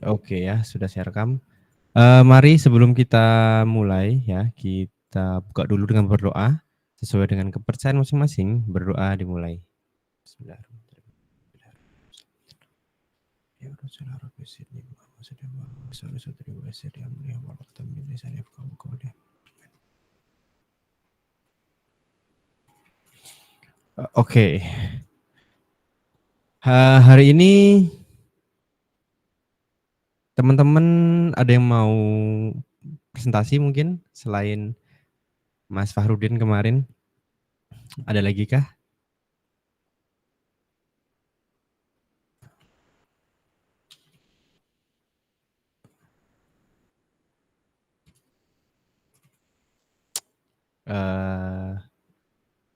Oke ya, sudah saya rekam. Mari sebelum kita mulai ya, kita buka dulu dengan berdoa, sesuai dengan kepercayaan masing-masing, berdoa dimulai. Oke. Hari ini teman-teman ada yang mau presentasi mungkin selain Mas Fahrudin kemarin? Ada lagi kah?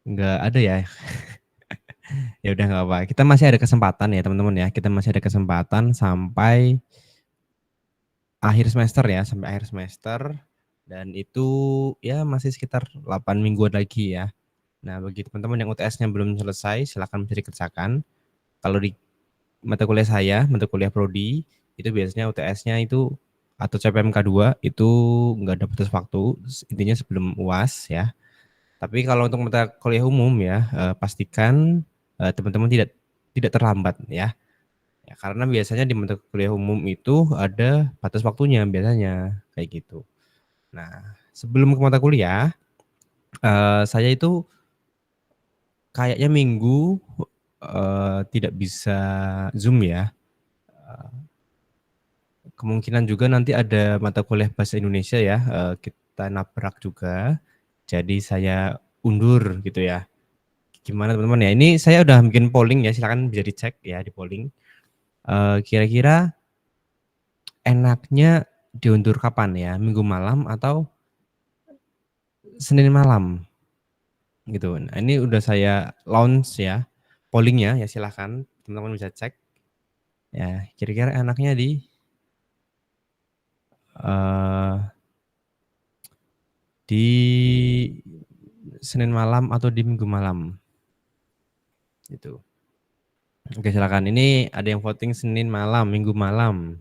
Nggak ada ya. Ya udah nggak apa. Kita masih ada kesempatan ya teman-teman ya. Kita masih ada kesempatan sampai akhir semester ya, sampai akhir semester. Dan itu ya masih sekitar 8 mingguan lagi ya. Nah, bagi teman-teman yang UTS-nya belum selesai, silakan bisa dikerjakan. Kalau di mata kuliah saya, mata kuliah prodi, itu biasanya UTS-nya itu atau CPMK 2 itu nggak ada batas waktu, intinya sebelum UAS ya. Tapi kalau untuk mata kuliah umum ya, pastikan teman-teman tidak terlambat ya. Ya, karena biasanya di mata kuliah umum itu ada batas waktunya biasanya kayak gitu. Nah, sebelum ke mata kuliah, saya itu kayaknya minggu tidak bisa Zoom ya. Kemungkinan juga nanti ada mata kuliah bahasa Indonesia ya, kita nabrak juga. Jadi saya undur gitu ya. Gimana teman-teman ya? Ini saya udah bikin polling ya, silakan bisa dicek ya di polling. Kira-kira enaknya diundur kapan ya? Minggu malam atau Senin malam? Gitu. Nah, ini udah saya launch ya, pollingnya ya silahkan teman-teman bisa cek. Ya, kira-kira enaknya uh, di Senin malam atau di Minggu malam? Gitu. Oke, silakan. Ini ada yang voting Senin malam, Minggu malam.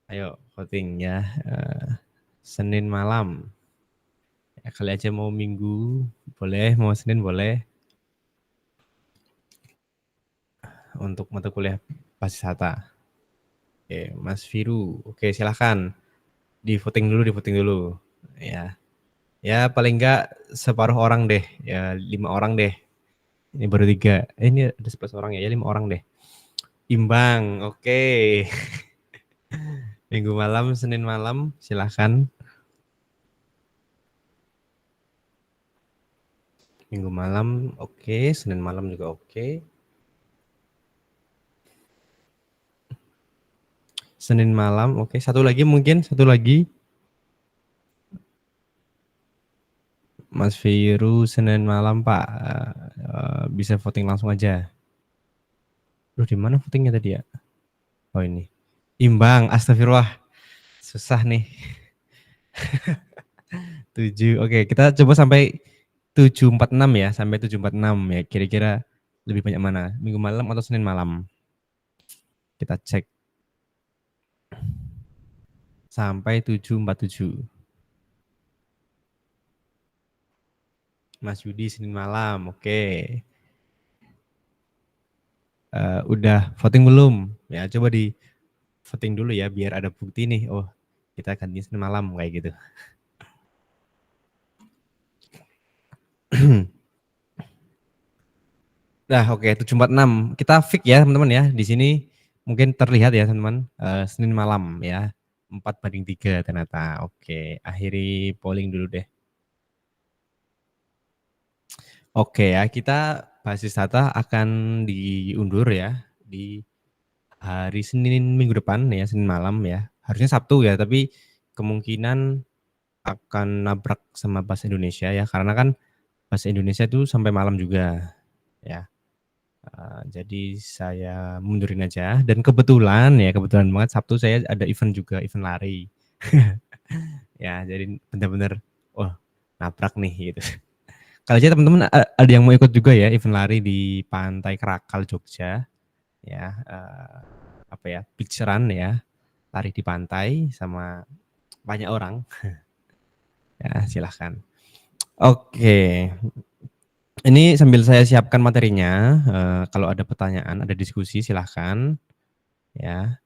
Ayo voting ya. Senin malam. Ya, kali aja mau Minggu boleh, mau Senin boleh. Untuk mata kuliah pariwisata. Oke, Mas Viru. Oke, silahkan. Di voting dulu. Ya, ya paling enggak separuh orang deh. Ya 5 orang deh. Ini baru 3. Ini ada 11 orang ya, 5 orang deh. Imbang. Oke. Minggu malam, Senin malam, silahkan. Minggu malam oke, Senin malam juga oke. Senin malam oke. Satu lagi. Mas Viru Senin malam Pak. Bisa voting langsung aja. Loh, di mana votingnya tadi ya? Oh ini. Imbang, astagfirullah. Susah nih. 7. Oke, kita coba sampai 746 ya, sampai 746 ya. Kira-kira lebih banyak mana? Minggu malam atau Senin malam? Kita cek. Sampai 747. Mas Yudi Senin malam. Oke. Udah voting belum? Ya, coba di voting dulu ya biar ada bukti nih. Oh, kita ganti Senin malam kayak gitu. Nah, oke, 746. Kita fix ya, teman-teman ya. Di sini mungkin terlihat ya, teman-teman. Senin malam ya. 4/3 ternyata. Oke, akhiri polling dulu deh. Oke ya, kita basis data akan diundur ya di hari Senin minggu depan ya, Senin malam ya. Harusnya Sabtu ya, tapi kemungkinan akan nabrak sama bahasa Indonesia ya, karena kan bahasa Indonesia itu sampai malam juga ya. Jadi saya mundurin aja dan kebetulan banget Sabtu saya ada event juga, event lari. Ya, jadi benar-benar wah, nabrak nih gitu. Kalau aja teman-teman ada yang mau ikut juga ya event lari di Pantai Krakal Jogja ya. apa ya, beach run ya, lari di pantai sama banyak orang. Ya, silahkan. Oke, ini sambil saya siapkan materinya, kalau ada pertanyaan, ada diskusi silahkan ya,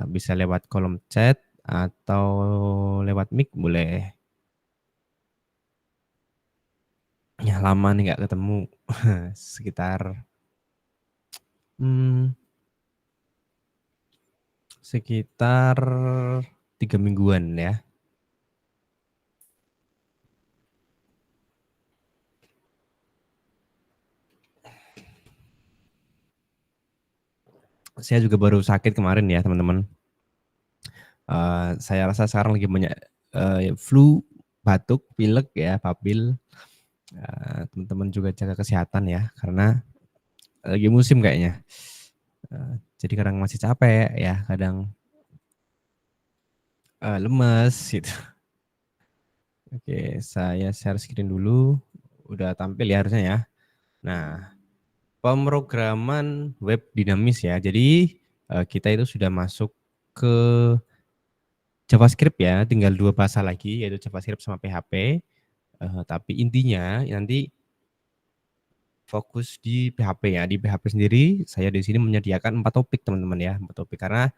bisa lewat kolom chat atau lewat mic boleh. Ya lama nih nggak ketemu, sekitar, mmm, sekitar 3 mingguan ya. Saya juga baru sakit kemarin ya teman-teman. Saya rasa sekarang lagi banyak, flu, batuk, pilek ya, babil. Teman-teman juga jaga kesehatan ya, karena lagi musim kayaknya. Jadi kadang masih capek ya, kadang, lemes gitu. Oke, saya share screen dulu. Udah tampil ya harusnya ya. Nah, pemrograman web dinamis ya. Jadi, kita itu sudah masuk ke JavaScript ya, tinggal 2 bahasa lagi yaitu JavaScript sama PHP. Tapi intinya nanti fokus di PHP ya. Di PHP sendiri saya di sini menyediakan 4 topik teman-teman ya, 4 topik karena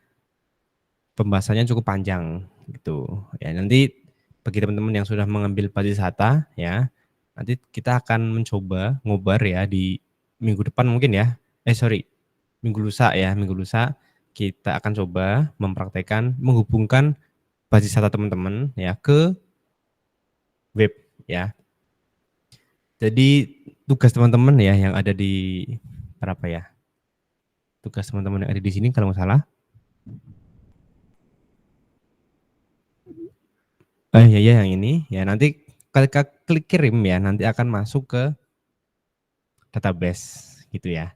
pembahasannya cukup panjang gitu. Ya nanti bagi teman-teman yang sudah mengambil pariwisata ya, nanti kita akan mencoba ngobar ya di minggu depan mungkin ya. Sorry, minggu lusa ya, minggu lusa kita akan coba mempraktekkan menghubungkan pariwisata teman-teman ya ke web ya. Jadi tugas teman-teman ya yang ada di berapa ya? Tugas teman-teman yang ada di sini kalau nggak salah. Ya ya yang ini ya nanti ketika klik kirim ya nanti akan masuk ke database gitu ya.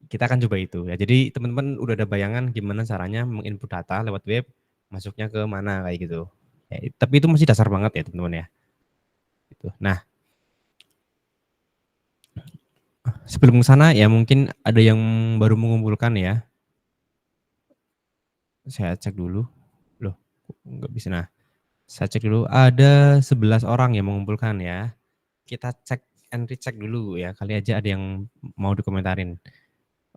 Kita akan coba itu ya. Jadi teman-teman udah ada bayangan gimana caranya menginput data lewat web, masuknya ke mana kayak gitu. Ya, tapi itu masih dasar banget ya teman-teman ya. Gitu. Nah, sebelum ke sana ya mungkin ada yang baru mengumpulkan ya. Saya cek dulu. Loh, nggak bisa. Nah, saya cek dulu ada 11 orang yang mengumpulkan ya. Kita cek and recheck dulu ya. Kali aja ada yang mau dikomentarin.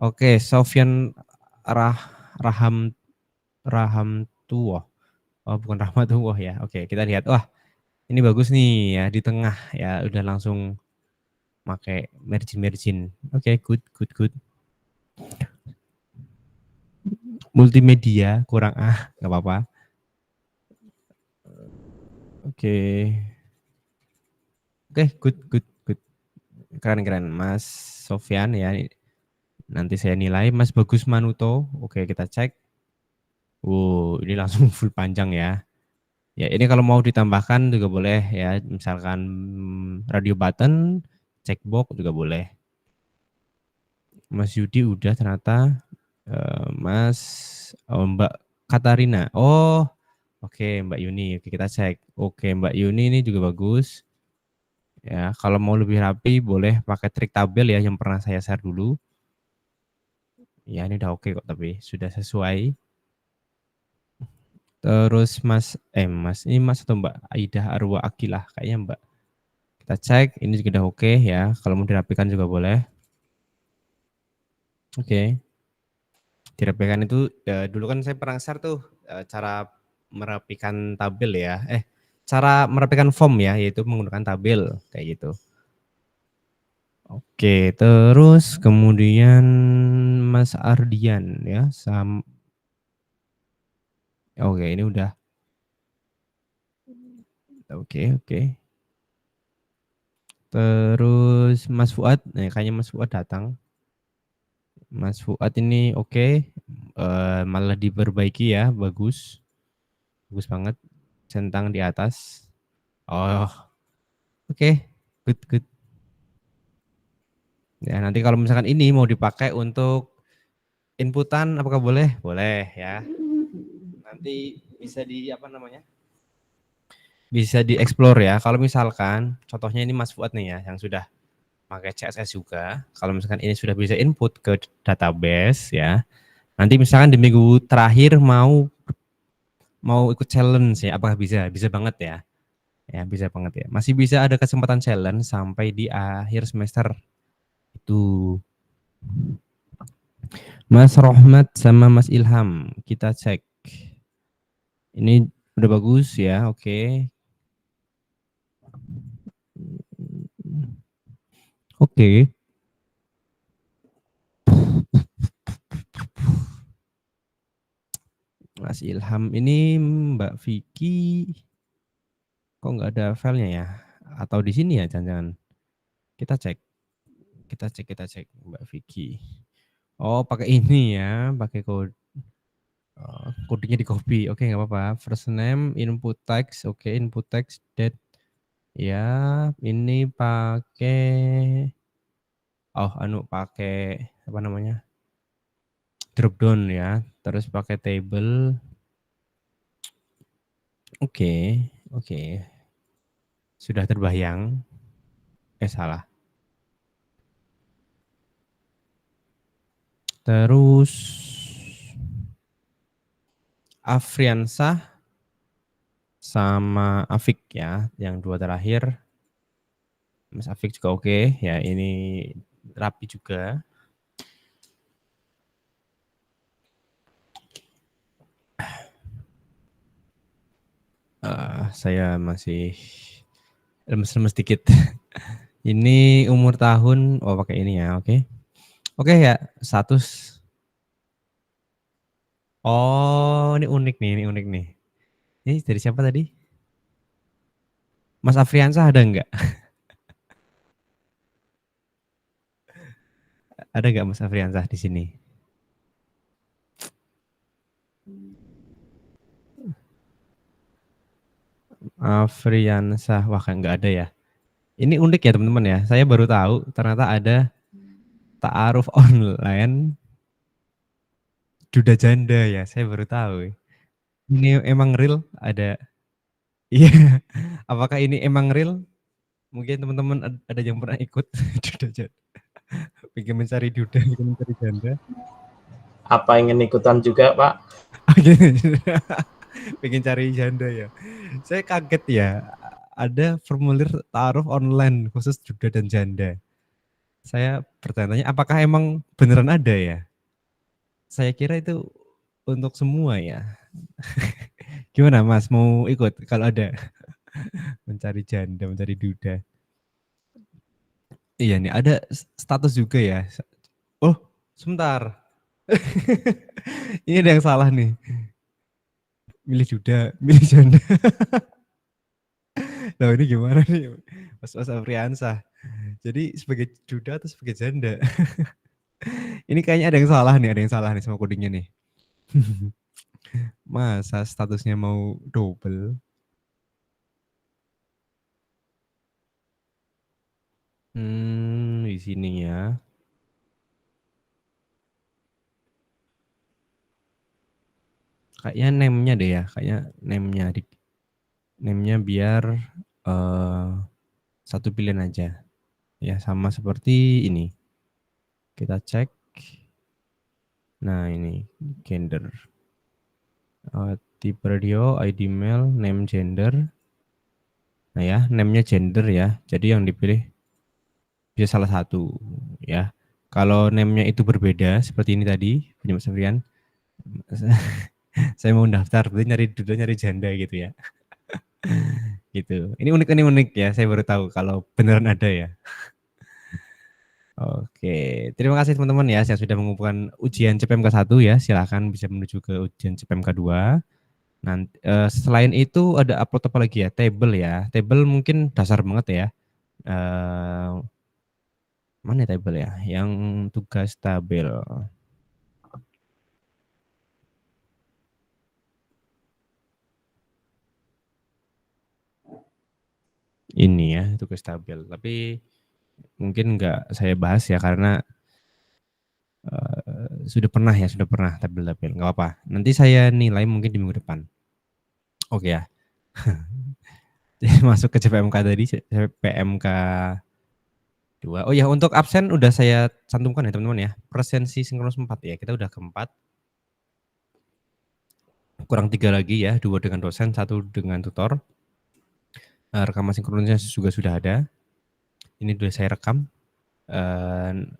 Oke, Sofyan Rah Raham Rahamtuwoh. Oh, bukan Rahmatullah ya. Oke, kita lihat. Wah, ini bagus nih ya di tengah ya udah langsung pakai margin. Oke, good good good. Multimedia kurang nggak apa-apa. Oke. Oke, good good good. Keren Mas Sofyan ya. Nanti saya nilai Mas Bagus Manuto. Oke, kita cek. Ini langsung full panjang ya. Ya, ini kalau mau ditambahkan juga boleh ya, misalkan radio button, checkbox juga boleh. Mas Yudi udah ternyata, Mas Mbak Katarina. Oh, oke Mbak Yuni, oke kita cek. Oke Mbak Yuni ini juga bagus. Ya, kalau mau lebih rapi boleh pakai trik tabel ya yang pernah saya share dulu. Ya, ini udah oke kok tapi sudah sesuai. Terus Mas ini Mas atau Mbak Aida Arwa Akilah kayaknya Mbak. Kita cek, ini juga udah oke ya. Kalau mau dirapikan juga boleh. Oke. Dirapikan itu dulu kan saya pernah share tuh cara merapikan tabel ya. Cara merapikan form ya, yaitu menggunakan tabel kayak gitu. Oke, terus kemudian Mas Ardian ya, oke ini udah. Oke. Terus Mas Fuad, kayaknya Mas Fuad datang. Mas Fuad ini oke, malah diperbaiki ya, bagus. Bagus banget, centang di atas. Oh, oke, good. Ya nanti kalau misalkan ini mau dipakai untuk inputan apakah boleh? Boleh ya. Nanti bisa bisa dieksplor ya. Kalau misalkan contohnya ini Mas Fuad nih ya yang sudah pakai CSS juga. Kalau misalkan ini sudah bisa input ke database ya. Nanti misalkan di minggu terakhir mau ikut challenge ya, apakah bisa? Bisa banget ya. Ya, bisa banget ya. Masih bisa ada kesempatan challenge sampai di akhir semester. Itu. Mas Rohmat sama Mas Ilham, kita cek. Ini udah bagus ya, oke. Oke. Mas Ilham ini Mbak Vicky kok nggak ada filenya ya? Atau di sini ya jangan-jangan. Kita cek. Kita cek Mbak Vicky. Oh, pakai ini ya, pakai kode. Kodenya di copy. Oke, nggak apa-apa. First name, input text. Oke, input text date. Ya, ini pakai pakai apa namanya? Drop down ya. Terus pakai table. Oke, oke. Sudah terbayang. Salah. Terus Afriansah sama Afik ya, yang dua terakhir. Mas Afik juga oke, ya ini rapi juga. Saya masih lemes-lemes dikit. Ini umur tahun, pakai ini ya, oke. Oke ya, status. Oh, ini unik nih. Ini dari siapa tadi? Mas Afriansah ada nggak? Ada nggak Mas Afriansah di sini? Afriansah, wah kan nggak ada ya. Ini unik ya teman-teman ya. Saya baru tahu ternyata ada ta'aruf online duda janda ya. Saya baru tahu. Ini emang real ada. Iya. Apakah ini emang real? Mungkin teman-teman ada yang pernah ikut duda janda. Pengen mencari duda, pengen mencari janda. Apa ingin ikutan juga, Pak? Pengen cari janda ya. Saya kaget ya. Ada formulir ta'aruf online khusus duda dan janda. Saya bertanya, apakah emang beneran ada ya? Saya kira itu untuk semua ya. Gimana Mas, mau ikut kalau ada? Mencari janda, mencari duda. Iya nih, ada status juga ya. Oh, sebentar. Ini ada yang salah nih. Milih duda, milih janda. Nah ini gimana nih Mas Afriansah? Jadi sebagai duda atau sebagai janda? Ini kayaknya ada yang salah nih sama codingnya nih. Masa statusnya mau double? Di sini ya. Kayaknya name-nya deh ya, kayaknya name-nya biar satu pilihan aja. Ya sama seperti ini. Kita cek. Nah ini gender. Tipe radio, ID mail, name gender. Nah ya, name-nya gender ya. Jadi yang dipilih bisa salah satu ya. Kalau name-nya itu berbeda seperti ini tadi, punya Mas Afrian. Saya mau daftar, berarti nyari janda gitu ya. Gitu. Ini unik ya, saya baru tahu kalau beneran ada ya. Oke, terima kasih teman-teman ya yang sudah mengumpulkan ujian CPMK 1 ya. Silakan bisa menuju ke ujian CPMK 2. Nanti selain itu ada upload apa lagi ya? Table ya. Table mungkin dasar banget ya. Mana table ya? Yang tugas tabel. Ini ya, tugas tabel. Tapi mungkin nggak saya bahas ya karena sudah pernah tabel-tabel. Nggak apa-apa. Nanti saya nilai mungkin di minggu depan. Oke ya. Masuk ke CPMK tadi, CPMK 2. Oh ya, untuk absen udah saya cantumkan ya teman-teman ya. Presensi sinkronus 4 ya. Kita udah ke-4. kurang 3 lagi ya, 2 dengan dosen, 1 dengan tutor. Rekaman sinkronnya juga sudah ada. Ini sudah saya rekam.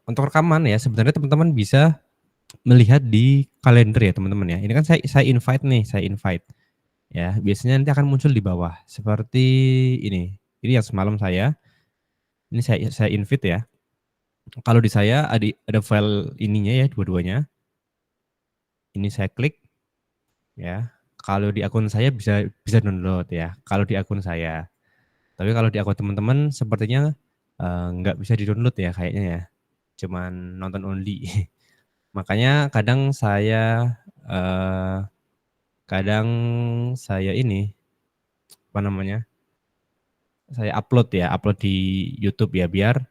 Untuk rekaman ya sebenarnya teman-teman bisa melihat di kalender ya teman-teman ya. Ini kan saya invite nih, saya invite. Ya, biasanya nanti akan muncul di bawah seperti ini. Ini yang semalam ini saya invite ya. Kalau di saya ada file ininya ya dua-duanya. Ini saya klik ya. Kalau di akun saya bisa download ya. Kalau di akun saya. Tapi kalau di akun teman-teman sepertinya nggak bisa di-download ya kayaknya ya. Cuman nonton only. Makanya eh, kadang saya ini apa namanya? Saya upload ya, upload di YouTube ya biar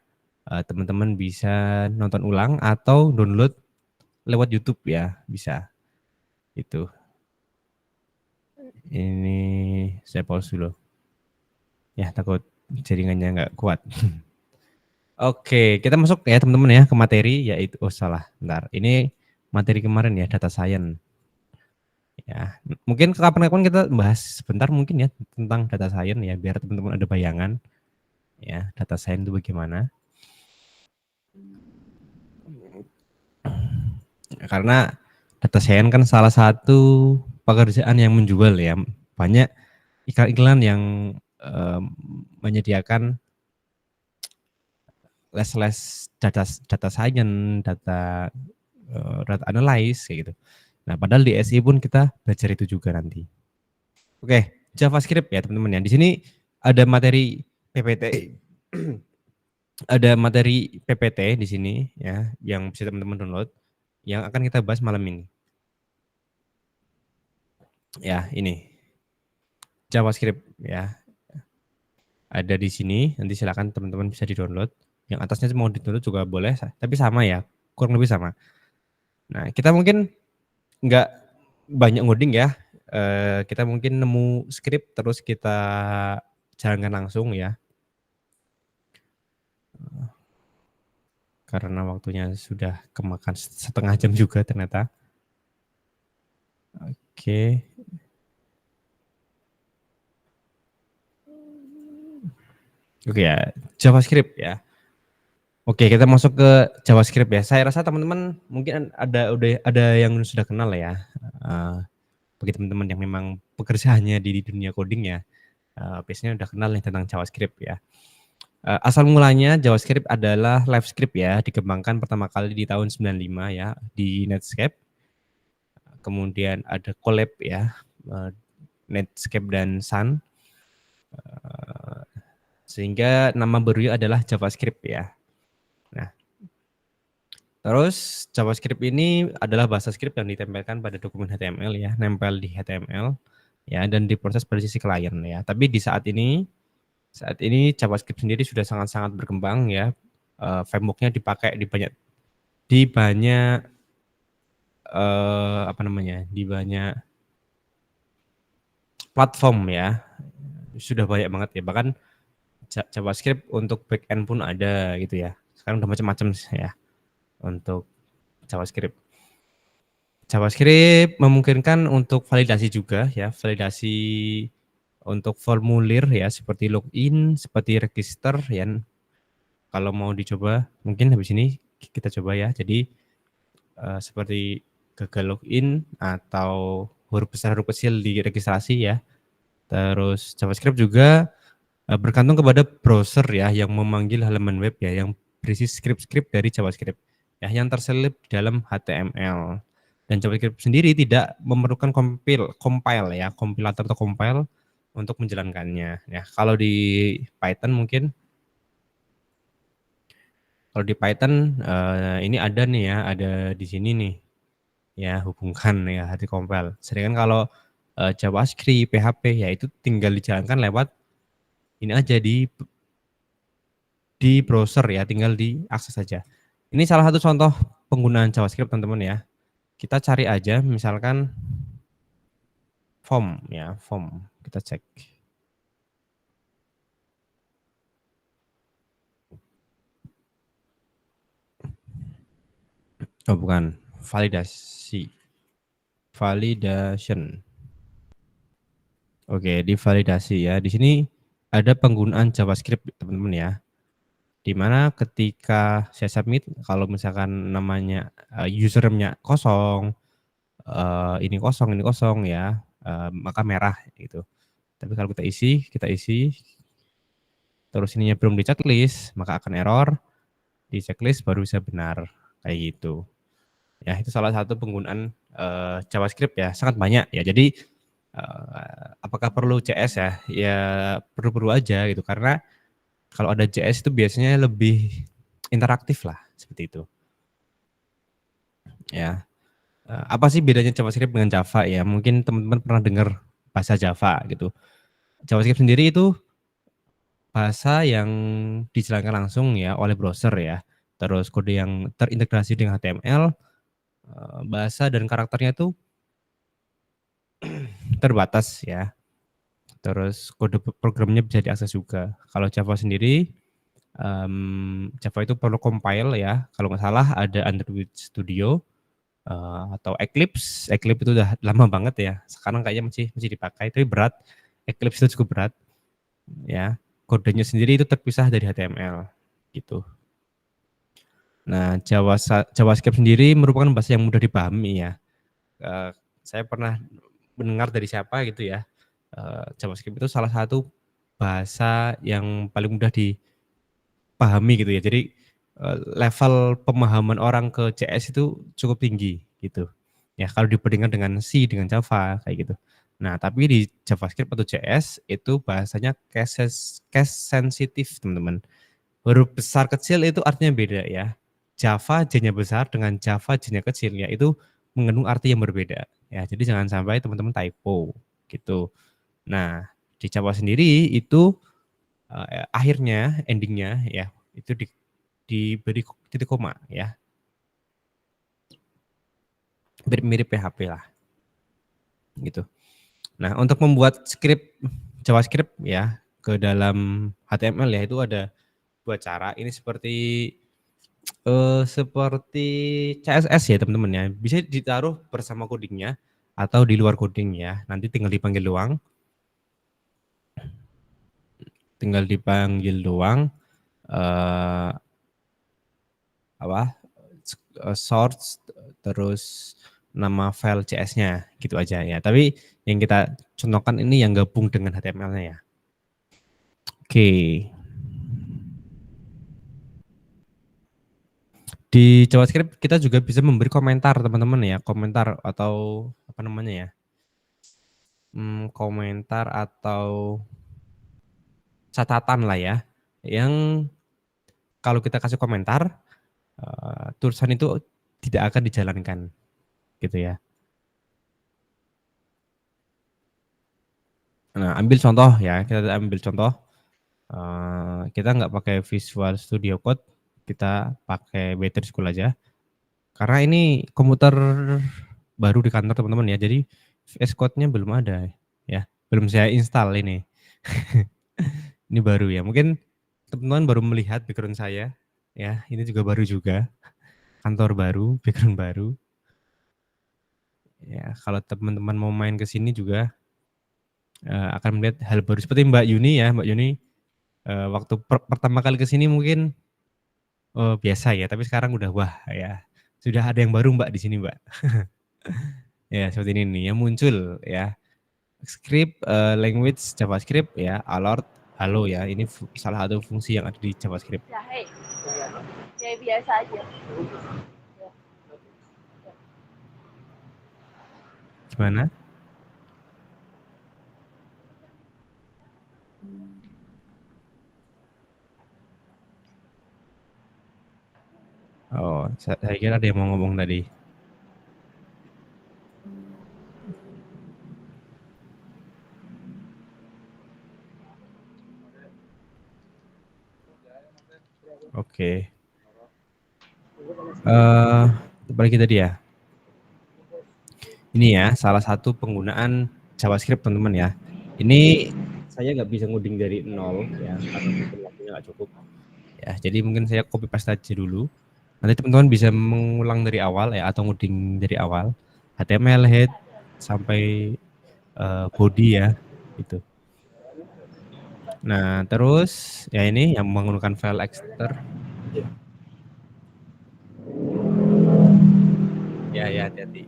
teman-teman bisa nonton ulang atau download lewat YouTube ya, bisa. Itu. Ini saya pause dulu. Ya, takut jaringannya nggak kuat. Oke, kita masuk ya teman-teman ya ke materi yaitu salah, bentar. Ini materi kemarin ya, data science. Ya, mungkin kapan-kapan kita bahas sebentar mungkin ya tentang data science ya biar teman-teman ada bayangan ya, data science itu bagaimana. Karena data science kan salah satu pekerjaan yang menjual ya. Banyak iklan-iklan yang menyediakan les-les data science, data analysis kayak gitu. Nah, padahal di SI pun kita belajar itu juga nanti. Oke, JavaScript ya teman-teman ya. Di sini ada materi PPT. Ada materi PPT di sini ya yang bisa teman-teman download yang akan kita bahas malam ini. Ya, ini JavaScript ya. Ada di sini, nanti silakan teman-teman bisa di-download. Yang atasnya mau di-download juga boleh, tapi sama ya, kurang lebih sama. Nah, kita mungkin nggak banyak ngoding ya. Kita mungkin nemu script terus kita jalankan langsung ya. Karena waktunya sudah kemakan setengah jam juga ternyata. Oke. Oke ya, JavaScript ya. Oke, kita masuk ke JavaScript ya. Saya rasa teman-teman mungkin udah ada yang sudah kenal ya. Bagi teman-teman yang memang pekerjaannya di dunia coding ya, biasanya udah kenal nih tentang JavaScript ya. Asal mulanya JavaScript adalah LiveScript ya, dikembangkan pertama kali di tahun 95 ya di Netscape. Kemudian ada collab ya, Netscape dan Sun. Sehingga nama barunya adalah JavaScript ya. Nah, terus JavaScript ini adalah bahasa script yang ditempelkan pada dokumen HTML ya, nempel di HTML ya dan diproses pada sisi klien ya. Tapi di saat ini JavaScript sendiri sudah sangat-sangat berkembang ya. Framework-nya dipakai di banyak di banyak platform ya. Sudah banyak banget ya. Bahkan JavaScript untuk backend pun ada gitu ya. Sekarang udah macam-macam ya untuk JavaScript. JavaScript memungkinkan untuk validasi juga ya, validasi untuk formulir ya seperti login, seperti register ya. Kalau mau dicoba mungkin habis ini kita coba ya. Jadi seperti gagal login atau huruf besar huruf kecil di registrasi ya. Terus JavaScript juga bergantung kepada browser ya yang memanggil halaman web ya yang berisi script-script dari JavaScript ya yang terselip di dalam HTML. Dan JavaScript sendiri tidak memerlukan compile ya, kompilator atau compile untuk menjalankannya. Ya, kalau di Python mungkin ini ada nih ya, ada di sini nih. Ya, hubungkan ya hati compile. Sedangkan kalau JavaScript, PHP ya itu tinggal dijalankan lewat ini aja di browser ya, tinggal diakses saja. Ini salah satu contoh penggunaan JavaScript teman-teman ya. Kita cari aja misalkan form ya, form. Kita cek. Oh bukan, validasi. Validation. Oke, divalidasi ya. Di sini ada penggunaan JavaScript teman-teman ya. Di mana ketika saya submit, kalau misalkan namanya username-nya kosong, ini kosong ya, maka merah gitu. Tapi kalau kita isi, terus ininya belum di checklist, maka akan error. Di checklist baru bisa benar kayak gitu. Ya, itu salah satu penggunaan JavaScript ya, sangat banyak ya. Jadi apakah perlu JS ya? Ya perlu-perlu aja gitu, karena kalau ada JS itu biasanya lebih interaktif lah, seperti itu. Ya, apa sih bedanya JavaScript dengan Java ya? Mungkin teman-teman pernah dengar bahasa Java gitu. JavaScript sendiri itu bahasa yang dijalankan langsung ya oleh browser ya. Terus kode yang terintegrasi dengan HTML, bahasa dan karakternya itu terbatas ya. Terus kode programnya bisa diakses juga. Kalau Java sendiri, Java itu perlu compile ya. Kalau nggak salah ada Android Studio atau Eclipse. Eclipse itu udah lama banget ya. Sekarang kayaknya masih dipakai, tapi berat. Eclipse itu cukup berat ya. Kodenya sendiri itu terpisah dari HTML gitu. Nah, JavaScript sendiri merupakan bahasa yang mudah dipahami ya. Saya pernah mendengar dari siapa gitu ya, JavaScript itu salah satu bahasa yang paling mudah dipahami gitu ya. Jadi level pemahaman orang ke CS itu cukup tinggi gitu. Ya kalau dibandingkan dengan C, dengan Java kayak gitu. Nah, tapi di JavaScript atau CS itu bahasanya case sensitif, teman-teman. Huruf besar kecil itu artinya beda ya. Java J-nya besar dengan Java J-nya kecil ya, itu mengandung arti yang berbeda ya. Jadi jangan sampai teman-teman typo gitu. Nah, di Java sendiri itu akhirnya endingnya ya itu diberi titik koma ya. Mirip PHP lah gitu. Nah, untuk membuat script JavaScript ya ke dalam HTML ya itu ada dua cara. Ini seperti CSS ya teman-teman ya. Bisa ditaruh bersama codingnya atau di luar coding ya. Nanti tinggal dipanggil doang. eh, source terus nama file CS-nya gitu aja ya. Tapi yang kita contohkan ini yang gabung dengan HTML-nya ya. Oke. Di JavaScript kita juga bisa memberi komentar teman-teman ya, komentar atau apa namanya ya, komentar atau catatan lah ya, yang kalau kita kasih komentar, tulisan itu tidak akan dijalankan gitu ya. Nah, ambil contoh ya, kita ambil contoh, kita nggak pakai Visual Studio Code, kita pakai Better School aja. Karena ini komputer baru di kantor teman-teman ya, jadi VS Code-nya belum ada ya, belum saya install ini. Ini baru ya, mungkin teman-teman baru melihat background saya ya, ini juga baru juga, kantor baru, background baru. Ya, kalau teman-teman mau main ke sini juga akan melihat hal baru seperti Mbak Yuni ya, Mbak Yuni waktu pertama kali ke sini mungkin biasa ya, tapi sekarang udah wah ya, sudah ada yang baru Mbak di sini Mbak. Ya seperti ini nih yang muncul ya, script language JavaScript ya, alert, halo ya, ini salah satu fungsi yang ada di JavaScript. Ya biasa aja. Gimana? Oh, saya kira ada yang mau ngomong tadi. Oke. Balik tadi ya. Ini ya salah satu penggunaan JavaScript teman-teman ya. Ini saya nggak bisa ngoding dari nol ya, karena mungkin waktunya nggak cukup. Ya, jadi mungkin saya copy paste aja dulu. Nanti teman-teman bisa mengulang dari awal ya, atau ngoding dari awal. HTML head sampai body ya. Itu. Nah, terus ya ini yang menggunakan file exter. Ya, hati-hati.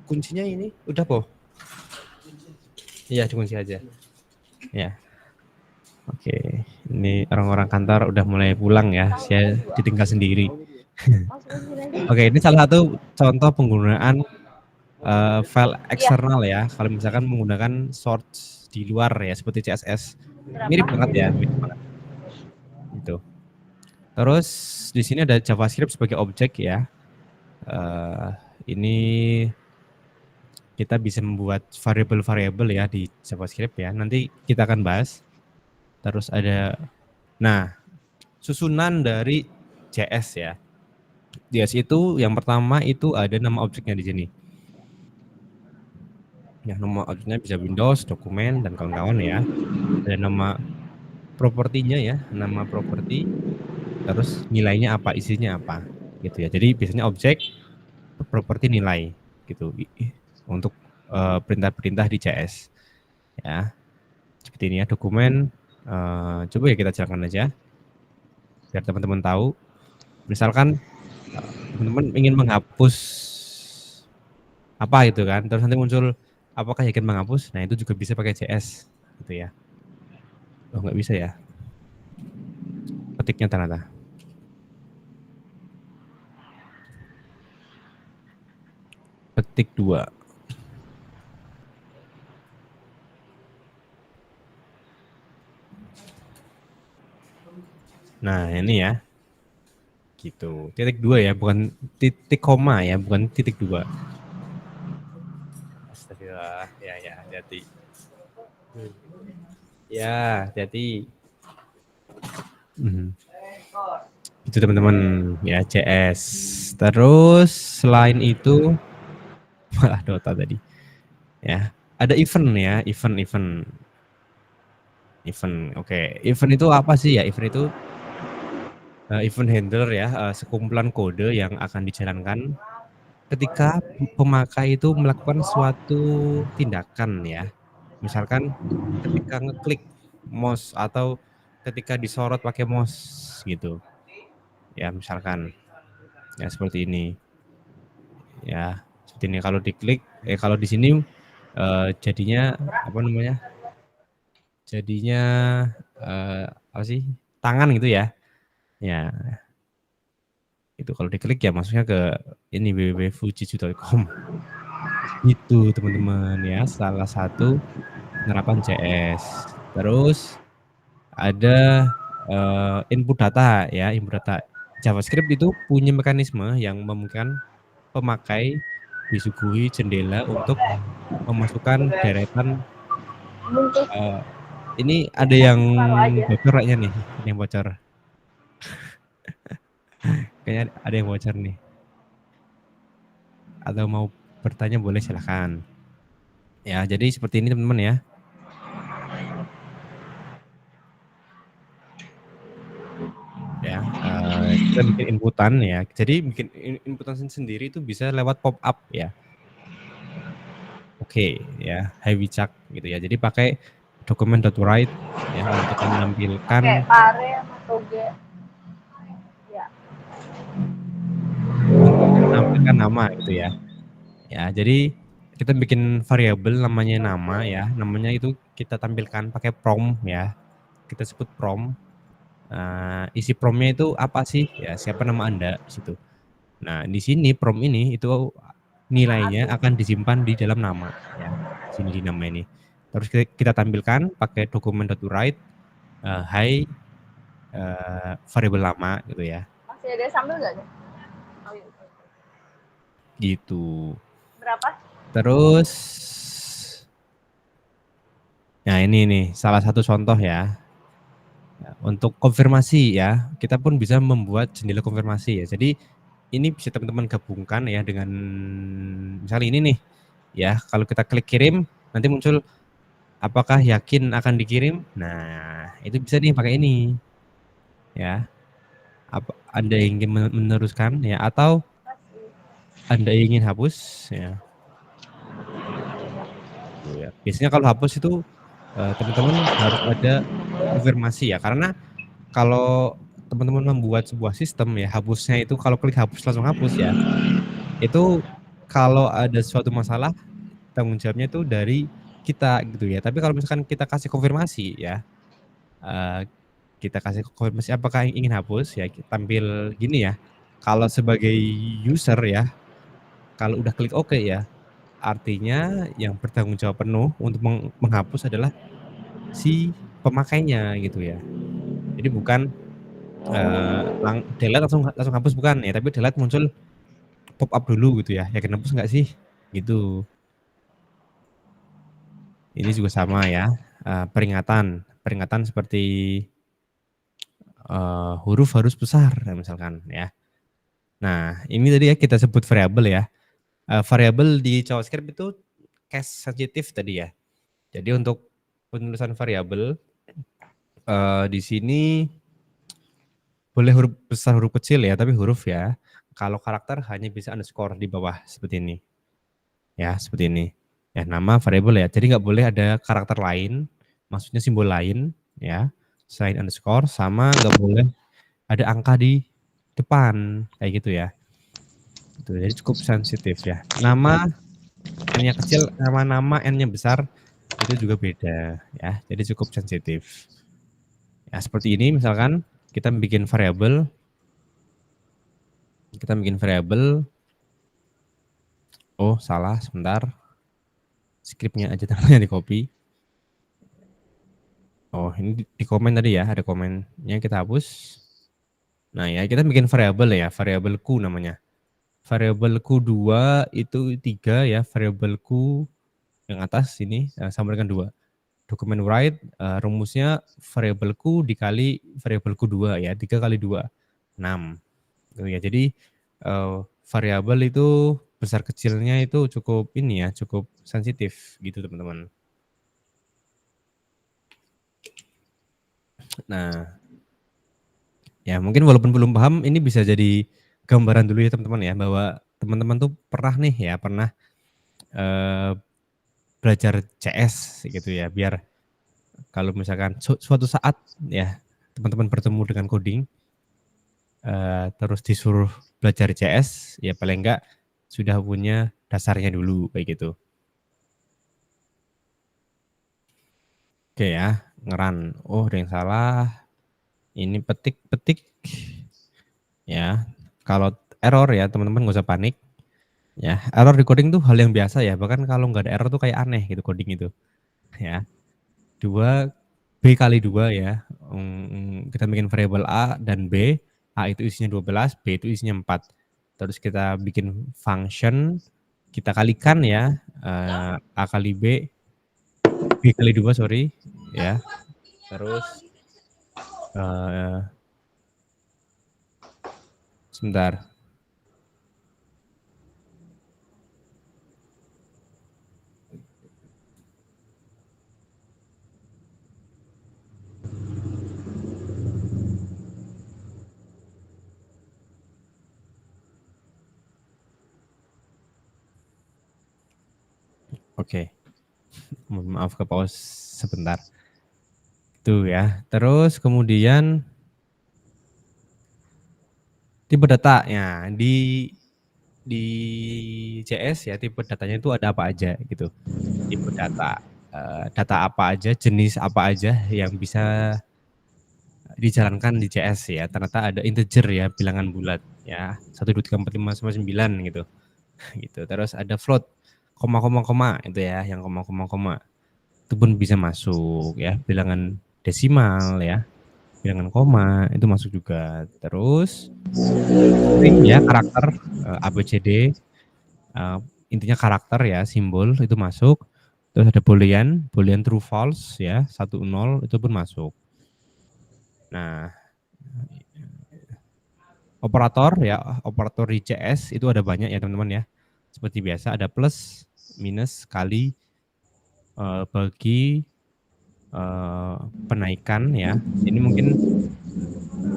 Kuncinya ini udah, Po? Iya, dikunci aja. Ya. Oke, ini orang-orang kantor udah mulai pulang ya, saya ditinggal sendiri. Oke, ini salah satu contoh penggunaan file eksternal ya. Kalau misalkan menggunakan source di luar ya, seperti CSS, mirip banget ya, mirip banget. Itu. Terus di sini ada JavaScript sebagai objek ya. Ini kita bisa membuat variabel-variabel ya di JavaScript ya. Nanti kita akan bahas. Terus ada, nah, susunan dari JS ya. JS itu yang pertama itu ada nama objeknya di sini. Ya, nama objeknya bisa Windows, dokumen, dan kawan-kawan ya. Ada nama propertinya ya, nama properti, terus nilainya apa, isinya apa, gitu ya. Jadi biasanya objek, properti, nilai, gitu. Untuk perintah-perintah di JS. Ya, seperti ini ya, dokumen. Coba ya kita jalankan aja, biar teman-teman tahu. Misalkan teman-teman ingin menghapus apa itu kan, terus nanti muncul apakah yakin menghapus, nah itu juga bisa pakai JS gitu ya. Oh, nggak bisa ya, ketiknya ternyata. Petik 2. Nah ini ya, gitu. Titik 2 ya, bukan titik koma ya, bukan titik 2. Astagfirullah, ya hati-hati. Ya, hati-hati. Itu teman-teman ya, CS. Terus selain itu, malah Dota tadi. Ya, ada event ya, event. Oke, event itu apa sih ya? Event itu event handler ya, sekumpulan kode yang akan dijalankan ketika pemakai itu melakukan suatu tindakan ya. Misalkan ketika ngeklik mouse atau ketika disorot pakai mouse gitu. Ya, misalkan ya seperti ini. Ya, seperti ini kalau diklik kalau di sini jadinya apa namanya? Jadinya apa sih? Tangan gitu ya. Ya. Itu kalau diklik ya masuknya ke ini www.fujitsu.com. Itu teman-teman ya, salah satu penerapan JS. Terus ada input data ya, input data. JavaScript itu punya mekanisme yang memungkinkan pemakai disuguhi jendela untuk memasukkan deretan. Ini ada yang bocor kayaknya nih, ada yang bocor. Kayaknya ada yang bocor nih. Atau mau bertanya boleh silahkan. Ya, jadi seperti ini teman-teman ya. Ya, kita bikin inputan ya. Jadi bikin inputan sendiri itu bisa lewat pop up ya. Oke, ya, Hivichak gitu ya. Jadi pakai document.write ya untuk menampilkan nama gitu ya. Ya, jadi kita bikin variabel namanya nama ya. Namanya itu kita tampilkan pakai prompt ya. Kita sebut prompt. Isi prompt-nya itu apa sih? Ya, siapa nama Anda di situ. Nah, di sini prompt ini itu nilainya akan disimpan di dalam nama ya. Sini di nama ini. Terus kita tampilkan pakai document.write hi variabel nama gitu ya. Masih ada sambal nggak? Oh, iya. Gitu. Berapa? Terus nah ini nih salah satu contoh ya. Untuk konfirmasi ya, kita pun bisa membuat jendela konfirmasi ya. Jadi ini bisa teman-teman gabungkan ya dengan misalnya ini nih ya, kalau kita klik kirim nanti muncul apakah yakin akan dikirim. Nah, itu bisa nih pakai ini ya. Apa Anda ingin meneruskan ya, atau Anda ingin hapus ya. gitu ya. Biasanya kalau hapus itu, teman-teman harus ada konfirmasi ya, karena kalau teman-teman membuat sebuah sistem ya, hapusnya itu kalau klik hapus langsung hapus ya, itu kalau ada suatu masalah tanggung jawabnya itu dari kita gitu ya. Tapi kalau misalkan kita kasih konfirmasi ya, eee, kita kasih konfirmasi apakah ingin hapus ya, tampil gini ya, kalau sebagai user ya, kalau udah klik oke ya, artinya yang bertanggung jawab penuh untuk menghapus adalah si pemakainya gitu ya. Jadi bukan, delete langsung langsung hapus bukan ya, tapi delete muncul pop up dulu gitu ya, yakin hapus nggak sih? Gitu. Ini juga sama ya, peringatan. Peringatan seperti, huruf harus besar misalkan ya. Nah, ini tadi ya kita sebut variabel ya. Variabel di JavaScript itu case sensitif tadi ya. Jadi untuk penulisan variabel, di sini boleh huruf besar, huruf kecil ya, tapi huruf ya. Kalau karakter hanya bisa underscore di bawah seperti ini. Ya, seperti ini. Ya, nama variabel ya. Jadi nggak boleh ada karakter lain, maksudnya simbol lain ya, selain underscore, sama nggak boleh ada angka di depan, kayak gitu ya. Gitu, jadi cukup sensitif ya. Nama N-nya kecil sama nama N-nya besar itu juga beda ya. Jadi cukup sensitif. Ya, seperti ini misalkan kita bikin variabel. Oh, salah, sebentar. Script-nya aja namanya di copy. Oh, ini di komen tadi ya, ada komennya kita hapus. Nah, ya kita bikin variabel ya, variabel Q namanya. Variabel Q2 itu 3 ya, variabel Q yang atas ini sama dengan 2. Dokumen write, rumusnya variabel Q dikali variabel Q2 ya, 3 kali 2, 6. Gitu ya. Jadi variabel itu besar kecilnya itu cukup ini ya, cukup sensitif gitu teman-teman. Nah, ya mungkin walaupun belum paham ini bisa jadi gambaran dulu ya teman-teman ya, bahwa teman-teman tuh pernah nih ya, pernah belajar CS gitu ya, biar kalau misalkan suatu saat ya teman-teman bertemu dengan coding, terus disuruh belajar CS, ya paling enggak sudah punya dasarnya dulu kayak gitu. Oke ya, ngeran. Oh, ada yang salah. Ini petik ya. Kalau error ya teman-teman nggak usah panik. Ya, error di coding tuh hal yang biasa ya. Bahkan kalau nggak ada error tuh kayak aneh gitu coding itu. Ya. 2 B kali 2 ya. Kita bikin variabel A dan B. A itu isinya 12, B itu isinya 4. Terus kita bikin function, kita kalikan ya, A kali B kali 2 sorry ya. Terus sebentar. Oke. Mohon maaf ke pause sebentar. Itu ya. Terus kemudian tipe data. Ya, di CS ya tipe datanya itu ada apa aja gitu. Tipe data. Data apa aja, jenis apa aja yang bisa dijalankan di CS ya. Ternyata ada integer ya, bilangan bulat ya. 1 2 3 4 5 sampai 9 gitu. Gitu. Terus ada float, koma itu ya, yang koma. Itu pun bisa masuk ya, bilangan desimal ya. Bilangan koma itu masuk juga. Terus string ya, karakter ABCD, intinya karakter ya, simbol itu masuk. Terus ada boolean true false ya, 1 0 itu pun masuk. Nah, operator ya, operator di CS itu ada banyak ya teman-teman ya. Seperti biasa ada plus, minus, kali, bagi, penaikan ya. Ini mungkin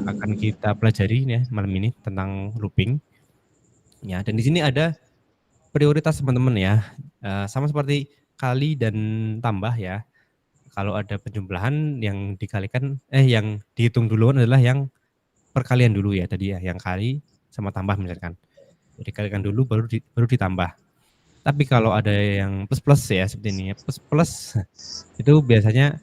akan kita pelajari ya malam ini tentang looping. Ya, dan di sini ada prioritas teman-teman ya. Sama seperti kali dan tambah ya. Kalau ada penjumlahan yang dikalikan yang dihitung duluan adalah yang perkalian dulu ya tadi ya, yang kali sama tambah misalkan. Dikalikan dulu baru ditambah. Tapi kalau ada yang plus-plus ya seperti ini ya, plus-plus itu biasanya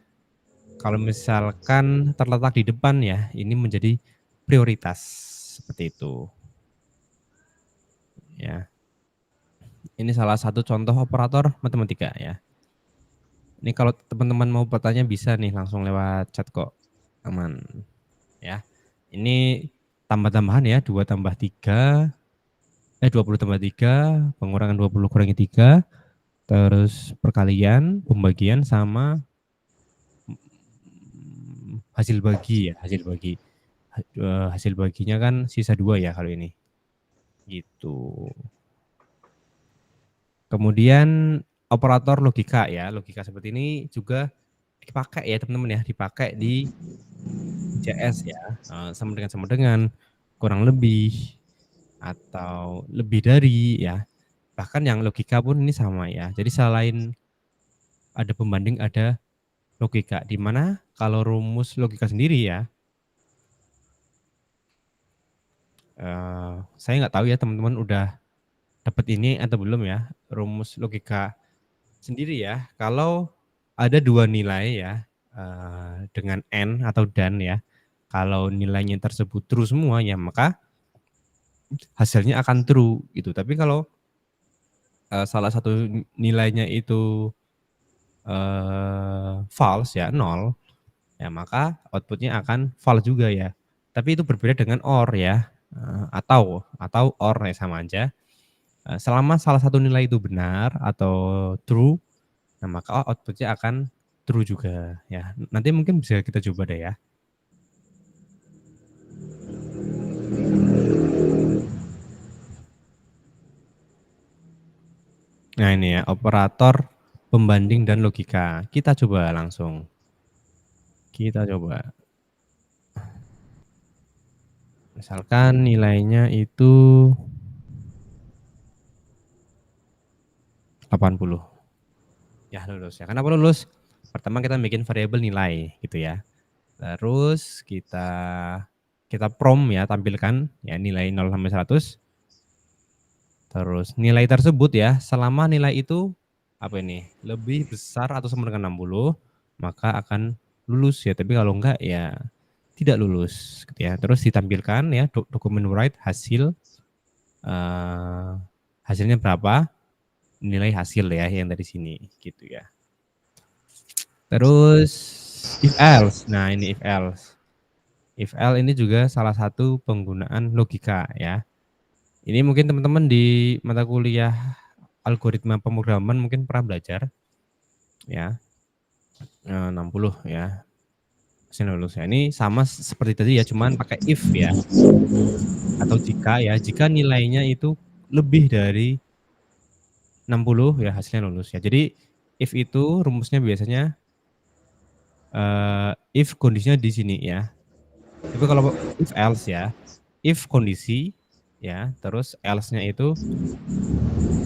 kalau misalkan terletak di depan ya, ini menjadi prioritas seperti itu. Ya. Ini salah satu contoh operator matematika ya. Ini kalau teman-teman mau bertanya bisa nih langsung lewat chat kok. Aman. Ya. Ini tambah-tambahan ya, 2 tambah 3 20 tambah 3, pengurangan 20 kurangi 3, terus perkalian, pembagian sama hasil bagi ya, hasil bagi. Hasil baginya kan sisa 2 ya kalau ini. Gitu. Kemudian operator logika ya, logika seperti ini juga dipakai ya teman-teman ya, dipakai di ICS ya, sama dengan, kurang lebih, atau lebih dari ya, bahkan yang logika pun ini sama ya. Jadi selain ada pembanding, ada logika, di mana kalau rumus logika sendiri ya, saya nggak tahu ya teman-teman udah dapat ini atau belum ya, rumus logika sendiri ya, kalau ada 2 nilai ya, dengan N atau dan ya, kalau nilainya tersebut true semua ya maka hasilnya akan true gitu. Tapi kalau salah satu nilainya itu false ya, 0, ya maka outputnya akan false juga ya. Tapi itu berbeda dengan OR ya, atau OR ya sama aja. Selama salah satu nilai itu benar atau true, nah maka outputnya akan true juga ya. Nanti mungkin bisa kita coba deh ya. Nah ini ya, operator pembanding dan logika. Kita coba langsung. Kita coba. Misalkan nilainya itu 80. Ya lulus ya. Kenapa lulus? Pertama kita bikin variabel nilai gitu ya. Terus kita prom ya, tampilkan ya nilai 0 sampai 100. Terus nilai tersebut ya, selama nilai itu apa ini? Lebih besar atau sama dengan 60, maka akan lulus ya. Tapi kalau enggak ya tidak lulus gitu ya. Terus ditampilkan ya dokumen write hasil hasilnya berapa? Nilai hasil ya yang dari sini gitu ya. Terus if else. Nah, ini if else. If else ini juga salah satu penggunaan logika ya. Ini mungkin teman-teman di mata kuliah algoritma pemrograman mungkin pernah belajar ya. 60 ya. Hasil lulus ya. Ini sama seperti tadi ya, cuman pakai if ya. Atau jika ya, jika nilainya itu lebih dari 60 ya hasilnya lulus ya. Jadi if itu rumusnya biasanya if kondisinya di sini ya. Tapi kalau if else ya, if kondisi ya, terus else-nya itu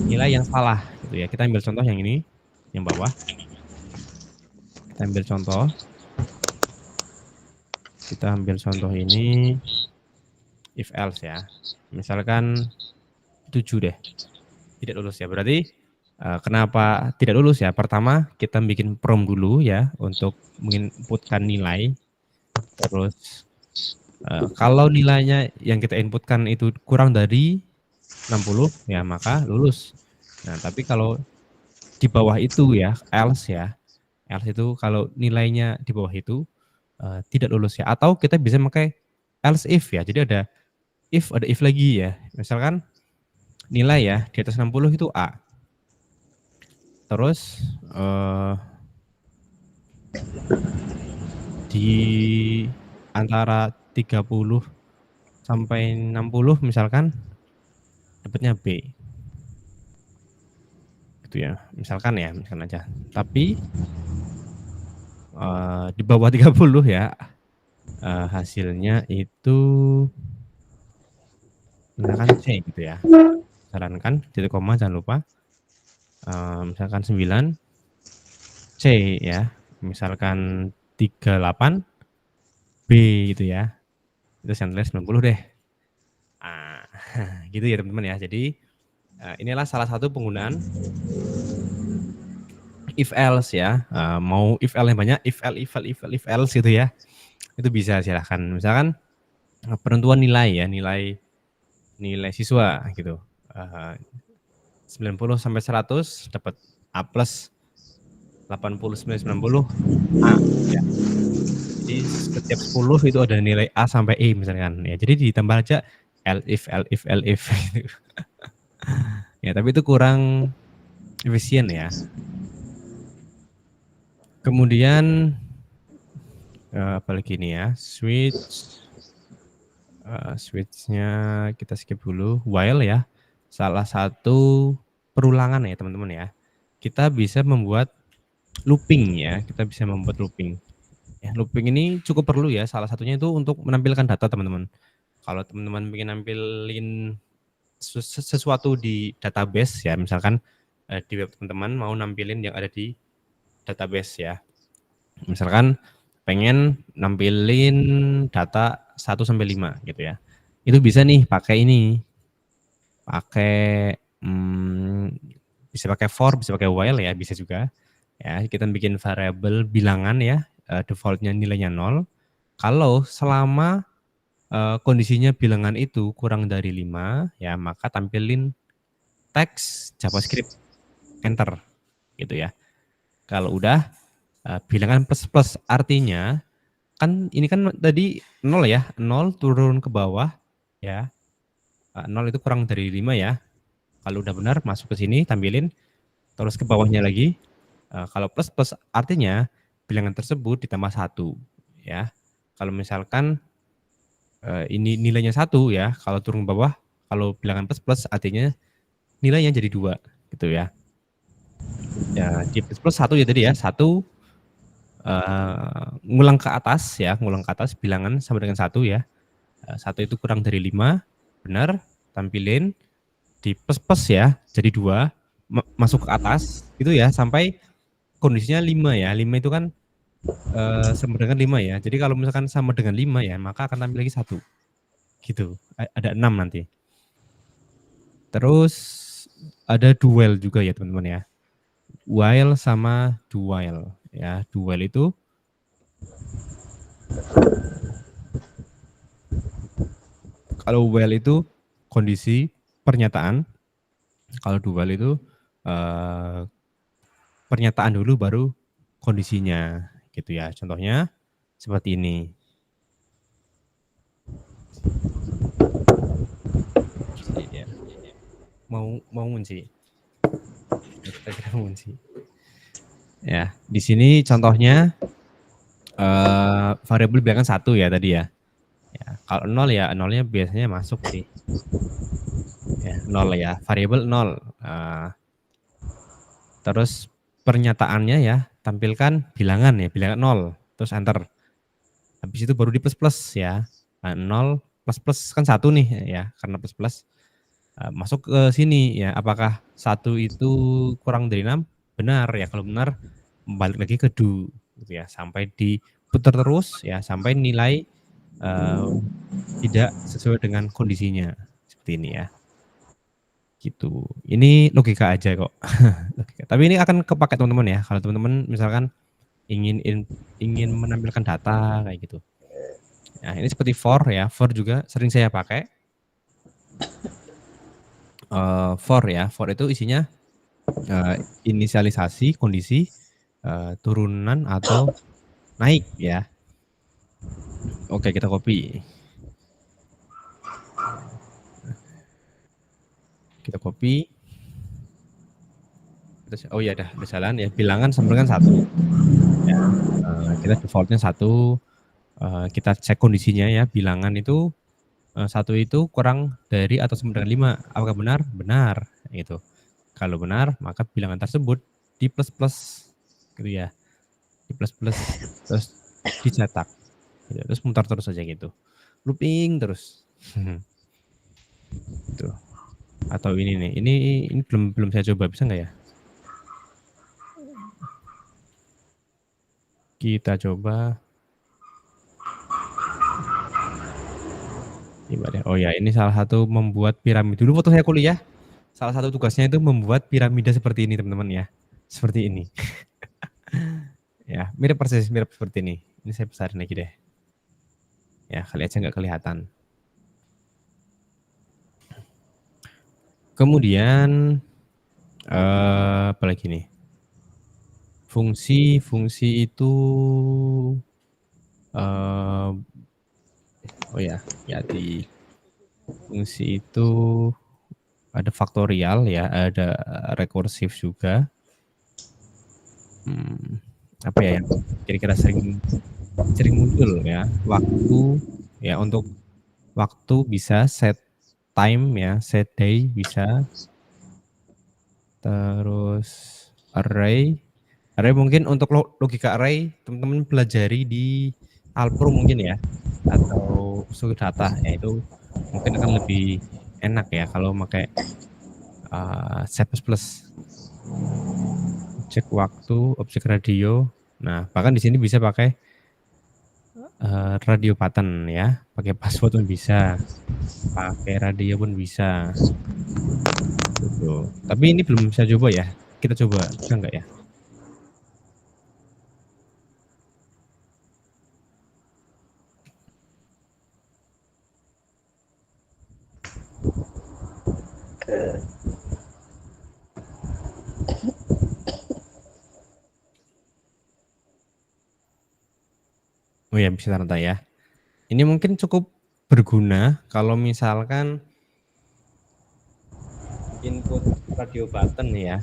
nilai yang salah gitu ya. Kita ambil contoh yang ini, yang bawah. Kita ambil contoh. Kita ambil contoh ini if else ya. Misalkan 7 deh. Tidak lulus ya. Berarti kenapa tidak lulus ya? Pertama, kita bikin prom dulu ya untuk menginputkan nilai. Terus kalau nilainya yang kita inputkan itu kurang dari 60 ya maka lulus. Nah, tapi kalau di bawah itu ya, else ya. Else itu kalau nilainya di bawah itu tidak lulus ya. Atau kita bisa pakai else if ya. Jadi ada if lagi ya. Misalkan nilai ya di atas 60 itu A. Terus di antara 30 sampai 60 misalkan dapatnya B. Gitu ya. Misalkan aja. Tapi di bawah 30 ya hasilnya itu misalkan C gitu ya. Sarankan titik koma jangan lupa. Misalkan 9 C ya. Misalkan 38 B gitu ya. Itu nilai 90 deh. Ah, gitu ya teman-teman ya. Jadi inilah salah satu penggunaan if else ya. Mau if else yang banyak, if else gitu ya. Itu bisa silahkan. Misalkan penentuan nilai ya, nilai siswa gitu. 90 sampai 100 dapat A plus, 80 sampai 90 A ya. Jadi setiap 10 itu ada nilai A sampai E misalkan ya. Jadi ditambah aja elif gitu. Ya, tapi itu kurang efisien ya. Kemudian apalagi ini ya, switch-nya kita skip dulu. While ya, salah satu perulangan ya teman-teman ya. Kita bisa membuat looping ya, kita bisa membuat looping. Ya, looping ini cukup perlu ya, salah satunya itu untuk menampilkan data teman-teman. Kalau teman-teman ingin nampilin sesuatu di database ya, misalkan di web teman-teman mau nampilin yang ada di database ya. Misalkan pengen nampilin data 1 sampai 5 gitu ya. Itu bisa nih pakai ini. Pakai bisa pakai for, bisa pakai while ya, bisa juga. Ya, kita bikin variabel bilangan ya, defaultnya nilainya 0. Kalau selama kondisinya bilangan itu kurang dari 5 ya, maka tampilin teks JavaScript enter gitu ya. Kalau udah bilangan plus artinya kan ini kan tadi 0 ya, 0 turun ke bawah ya. 0 itu kurang dari 5 ya. Kalau udah benar masuk ke sini tampilin terus ke bawahnya lagi. Kalau plus artinya bilangan tersebut ditambah 1 ya. Kalau misalkan ini nilainya 1 ya, kalau turun ke bawah, kalau bilangan plus artinya nilainya jadi 2 gitu ya. Ya, di plus 1 ya tadi ya, 1 ngulang ke atas ya, ngulang ke atas bilangan sama dengan 1 ya. 1 itu kurang dari 5, benar, tampilin di plus ya, jadi 2, masuk ke atas gitu ya, sampai kondisinya 5 ya. 5 itu kan sama dengan 5 ya. Jadi kalau misalkan sama dengan 5 ya, maka akan tampil lagi 1. Gitu. Ada 6 nanti. Terus ada do while juga ya teman-teman ya. While sama do while ya. Do while itu kalau while itu kondisi pernyataan. Kalau do while itu pernyataan dulu baru kondisinya gitu ya. Contohnya seperti ini. Mau ngunci. Kita kira ngunci. Ya, di sini contohnya variabel bilangan 1 ya tadi ya. Ya, kalau 0 ya 0-nya biasanya masuk sih. Ya, 0 ya, variabel 0. Terus pernyataannya ya, tampilkan bilangan ya, bilangan 0, terus enter. Habis itu baru di plus ya. 0 plus kan 1 nih ya, karena plus. Masuk ke sini ya, apakah 1 itu kurang dari 6? Benar ya, kalau benar balik lagi ke do gitu ya, sampai diputar terus ya, sampai nilai tidak sesuai dengan kondisinya. Seperti ini ya. Gitu. Ini logika aja kok. Logika. Tapi ini akan kepakai teman-teman ya. Kalau teman-teman misalkan ingin menampilkan data kayak gitu. Nah, ini seperti for ya. For juga sering saya pakai. For ya. For itu isinya inisialisasi kondisi turunan atau naik ya. Oke, kita copy. Kita copy. Oh iya, udah jalan ya. Bilangan sama dengan 1. Ya, kita defaultnya 1. Kita cek kondisinya ya. Bilangan itu 1 itu kurang dari atau sama dengan 5. Apakah benar? Benar. Gitu. Kalau benar, maka bilangan tersebut di plus gitu ya. Di plus terus dicetak. Gitu. Terus mutar terus aja gitu. Looping terus. Gitu. Atau ini nih. Ini belum saya coba, bisa nggak ya? Kita coba. Gimana? Oh ya, ini salah satu membuat piramida. Dulu waktu saya kuliah, salah satu tugasnya itu membuat piramida seperti ini, teman-teman ya. Seperti ini. Ya, mirip persis, mirip seperti ini. Ini saya besarin lagi deh. Ya, kali aja nggak kelihatan. Kemudian apa lagi nih? Fungsi itu oh ya, di fungsi itu ada faktorial ya, ada rekursif juga. Apa ya yang kira-kira sering muncul ya, waktu ya, untuk waktu bisa, set time ya, set day bisa. Terus array mungkin untuk logika array teman-teman pelajari di Alpro mungkin ya, atau suku data ya, itu mungkin akan lebih enak ya kalau pakai C++. Objek waktu, objek radio. Nah, bahkan di sini bisa pakai radio button ya, pakai password pun bisa, pakai radio pun bisa. Gitu. Tapi ini belum bisa coba ya. Kita coba, bisa nggak ya? Oh ya, bisa ternyata ya. Ini mungkin cukup berguna kalau misalkan input radio button ya,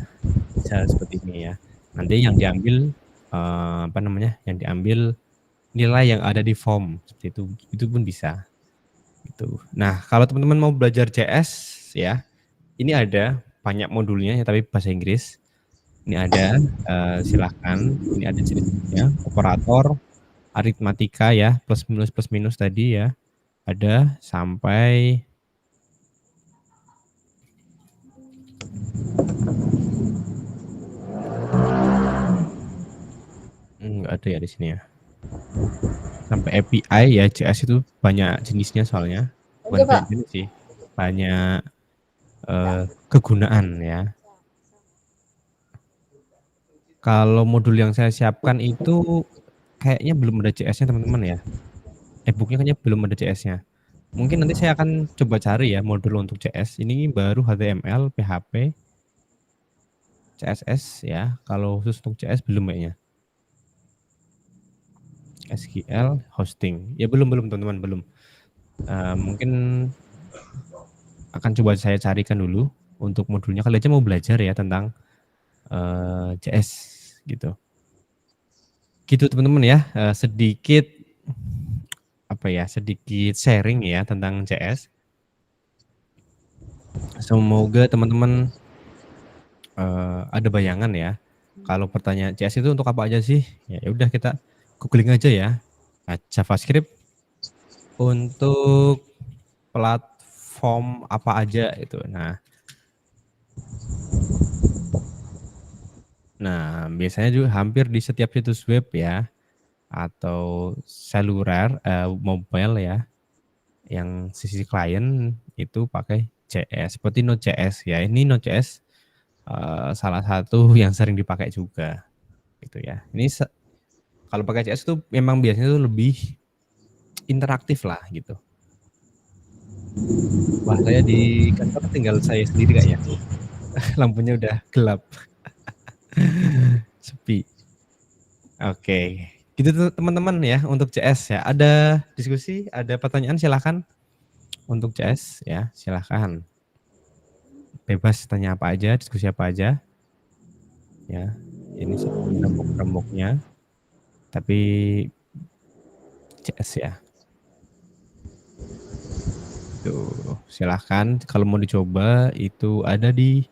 bisa seperti ini ya. Nanti yang diambil apa namanya? Yang diambil nilai yang ada di form seperti itu pun bisa. Gitu. Nah, kalau teman-teman mau belajar JS ya, ini ada banyak modulnya ya, tapi bahasa Inggris. Ini ada, silahkan. Ini ada jenis-jenisnya, operator, aritmatika ya, plus minus tadi ya, ada sampai nggak ada ya di sini ya. Sampai API ya, JS itu banyak jenisnya soalnya. Bukan banyak jenis sih, banyak kegunaan ya. Kalau modul yang saya siapkan itu kayaknya belum ada JS-nya teman-teman ya. E-book-nya kayaknya belum ada JS-nya. Mungkin nanti saya akan coba cari ya modul untuk JS. Ini baru HTML, PHP, CSS ya. Kalau khusus untuk JS belum kayaknya. SQL, hosting. Ya belum teman-teman, belum. Mungkin akan coba saya carikan dulu untuk modulnya. Kali aja mau belajar ya tentang JS gitu. Gitu teman-teman ya, sedikit apa ya, sedikit sharing ya tentang JS. Semoga teman-teman ada bayangan ya. Kalau pertanyaan JS itu untuk apa aja sih? Ya udah kita googling aja ya. Nah, JavaScript untuk platform apa aja itu. Nah, biasanya juga hampir di setiap situs web ya, atau seluler, mobile ya, yang sisi klien itu pakai JS, seperti Node.js ya. Ini Node.js salah satu yang sering dipakai juga, gitu ya. Ini kalau pakai JS itu memang biasanya itu lebih interaktif lah gitu. Wah, saya di kantor tinggal saya sendiri kayaknya. Lampunya udah gelap. Sepi. Oke. Gitu tuh teman-teman ya untuk JS ya. Ada diskusi, ada pertanyaan silahkan untuk JS ya, silahkan. Bebas tanya apa aja, diskusi apa aja. Ya, ini rembuk-rembuknya. Tapi JS ya. Tuh, silahkan kalau mau dicoba itu ada di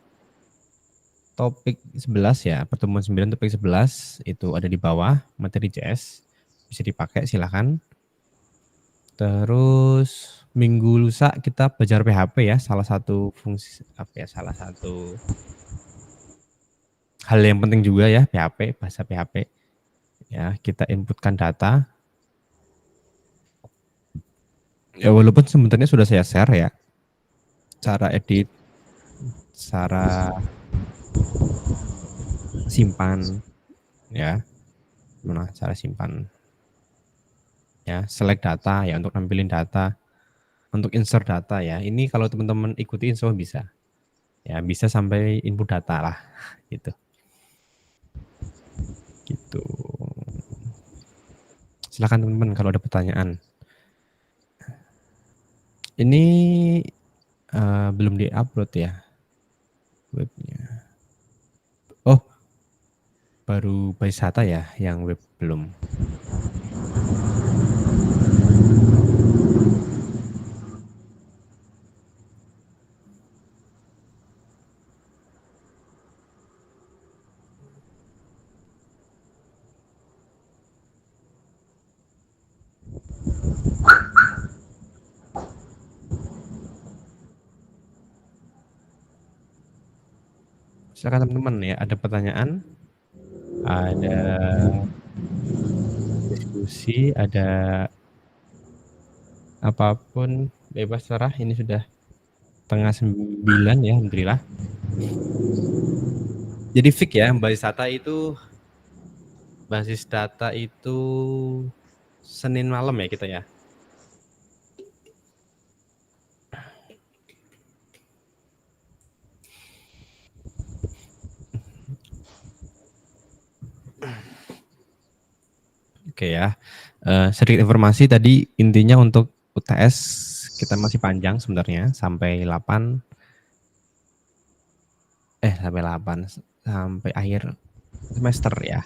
topik 11 ya, pertemuan 9 topik 11 itu ada di bawah materi JS, bisa dipakai silahkan. Terus minggu lusa kita belajar PHP ya, salah satu fungsi apa ya, salah satu hal yang penting juga ya, PHP, bahasa PHP. Ya, kita inputkan data. Ya walaupun sebenarnya sudah saya share ya, cara edit, cara simpan, ya, gimana cara simpan, ya, select data ya untuk nampilin data, untuk insert data ya. Ini kalau teman-teman ikuti insya Allah bisa, ya bisa sampai input data lah, gitu. Gitu. Silakan teman-teman kalau ada pertanyaan. Ini belum di-upload ya webnya. Oh, baru Baisata ya yang web belum. Silakan teman-teman ya, ada pertanyaan, ada diskusi, ada apapun bebas serah. Ini sudah tengah 9 ya, alhamdulillah. Jadi fix ya, basis data itu Senin malam ya kita ya. Oke ya, sedikit informasi tadi intinya untuk UTS kita masih panjang sebenarnya sampai 8 sampai akhir semester ya.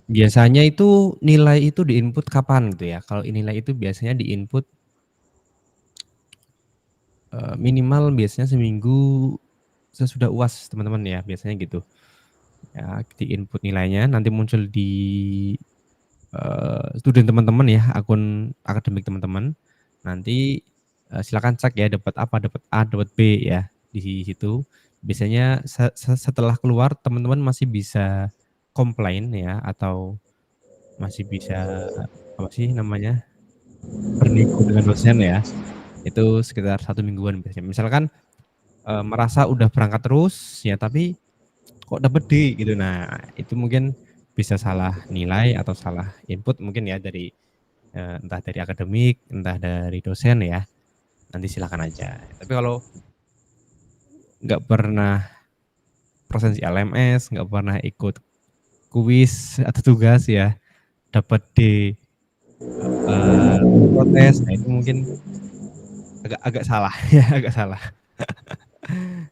Biasanya itu nilai itu diinput kapan gitu ya? Kalau nilai itu biasanya diinput minimal biasanya seminggu sesudah UAS teman-teman ya, biasanya gitu. Ya, diinput nilainya nanti muncul di student teman-teman ya, akun akademik teman-teman. Nanti silakan cek ya dapat apa, dapat A, dapat B ya di situ. Biasanya setelah keluar teman-teman masih bisa komplain ya atau masih bisa apa sih namanya bernego dengan dosen ya. Itu sekitar 1 mingguan biasanya. Misalkan merasa udah berangkat terus ya tapi kok dapet D gitu. Nah, itu mungkin bisa salah nilai atau salah input mungkin ya dari entah dari akademik, entah dari dosen ya. Nanti silakan aja. Tapi kalau nggak pernah presensi LMS, nggak pernah ikut kuis atau tugas ya, dapat D protes, nah itu mungkin agak salah ya, agak salah.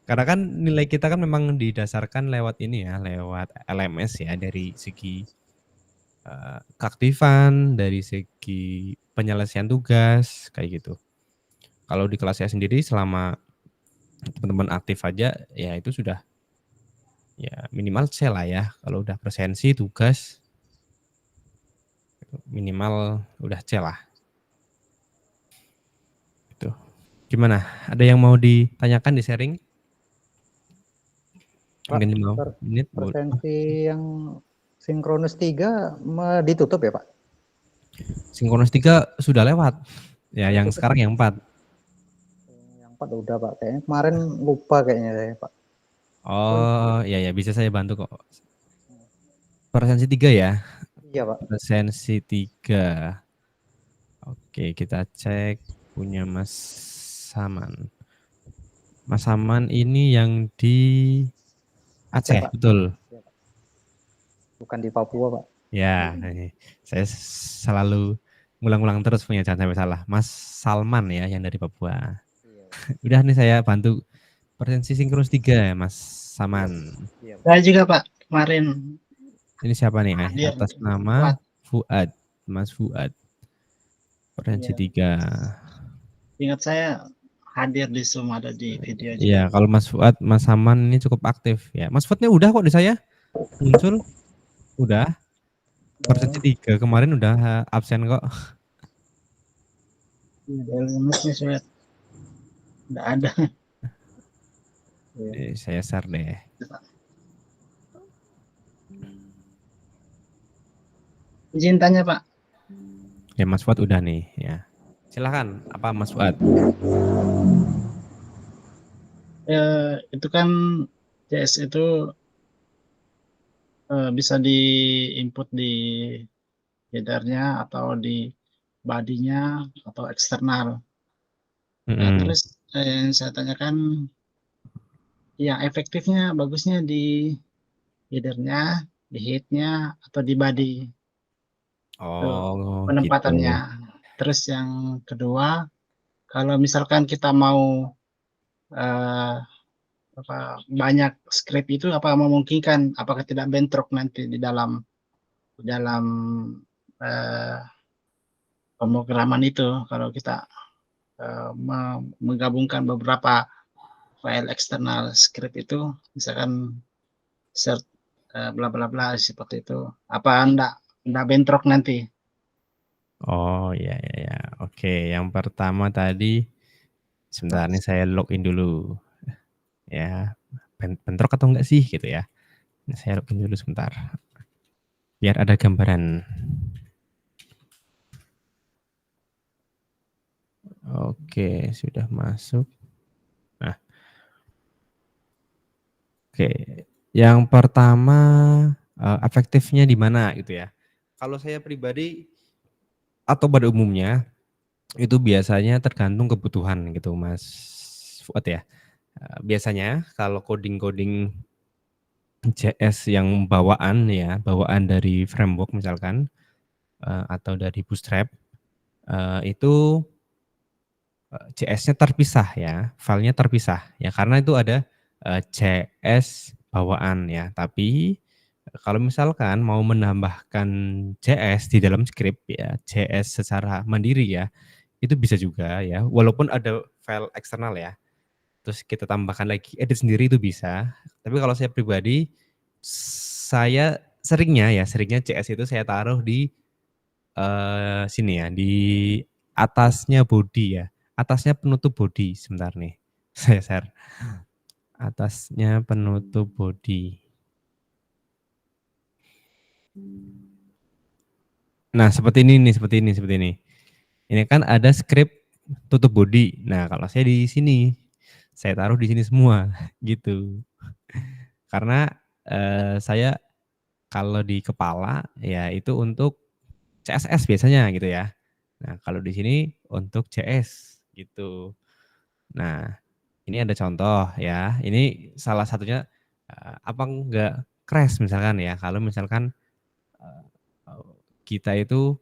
Karena kan nilai kita kan memang didasarkan lewat ini ya, lewat LMS ya dari segi keaktifan, dari segi penyelesaian tugas kayak gitu. Kalau di kelas saya sendiri selama teman-teman aktif aja ya itu sudah ya minimal C lah ya. Kalau udah presensi tugas minimal udah C lah. Gitu. Gimana? Ada yang mau ditanyakan di sharing? Pak, Mungkin 5 menit. presensi yang sinkronus 3 ditutup ya Pak? Sinkronus 3 sudah lewat. Ya, yang sekarang yang 4. Yang 4 udah Pak, kayaknya kemarin lupa kayaknya saya Pak. Oh, iya ya bisa saya bantu kok. Presensi 3 ya? Iya Pak. Presensi 3. Oke, kita cek punya Mas Saman. Mas Saman ini yang di Aceh, Pak. betul? Bukan di Papua Pak. Ya, saya selalu ngulang-ngulang terus punya, jangan sampai salah. Mas Salman ya yang dari Papua. Iya. Udah nih saya bantu presensi sinkronus 3 ya Mas Saman. Iya, Pak. Saya juga Pak kemarin. Ini siapa nih? Hadir. Atas nama Fuad, Mas Fuad. Presensi 3. Ingat saya hadir di Zoom, ada di video juga. Iya, kalau Mas Fuad, Mas Saman ini cukup aktif ya. Mas Fuadnya udah kok di saya muncul. Udah. Presensi 3 kemarin udah absen kok. LMS-nya sudah tidak ada. Saya share deh. Izin tanya Pak. Ya Mas Fuad udah nih ya. Silakan, apa Mas Fuad? Itu kan CS itu bisa di input di headernya atau di bodinya atau eksternal. Nah, Mm-mm. terus yang saya tanyakan, yang efektifnya bagusnya di headernya, di headnya, atau di body itu Oh gitu. penempatannya. Terus yang kedua, kalau misalkan kita mau eh, banyak script itu apa memungkinkan, apakah tidak bentrok nanti di dalam eh, pemrograman itu kalau kita menggabungkan beberapa file eksternal script itu, misalkan cert bla bla bla seperti itu, apa enggak bentrok nanti? Oh ya ya ya. Oke, yang pertama tadi sebentar nih saya login dulu. Ya, bentrok atau enggak sih gitu ya. Nah, saya login dulu sebentar. Biar ada gambaran. Oke, sudah masuk. Nah, oke. Yang pertama efektifnya di mana gitu ya. Kalau saya pribadi atau pada umumnya itu biasanya tergantung kebutuhan gitu Mas Fuad ya. Biasanya kalau coding-coding JS yang bawaan ya, bawaan dari framework misalkan atau dari Bootstrap itu JS-nya terpisah ya, filenya terpisah ya karena itu ada JS bawaan ya. Tapi kalau misalkan mau menambahkan JS di dalam script ya, JS secara mandiri ya, itu bisa juga ya, walaupun ada file eksternal ya. Terus kita tambahkan lagi edit sendiri itu bisa. Tapi kalau saya pribadi, saya seringnya CS itu saya taruh di sini ya, di atasnya body ya. Atasnya penutup body, sebentar nih. Saya share. Atasnya penutup body. Nah, seperti ini nih, seperti ini. Ini kan ada script tutup body. Nah, kalau saya di sini, saya taruh di sini semua gitu. Karena saya kalau di kepala ya itu untuk CSS biasanya gitu ya. Nah, kalau di sini untuk JS gitu. Nah, ini ada contoh ya. Ini salah satunya apa enggak crash misalkan ya. Kalau misalkan kita itu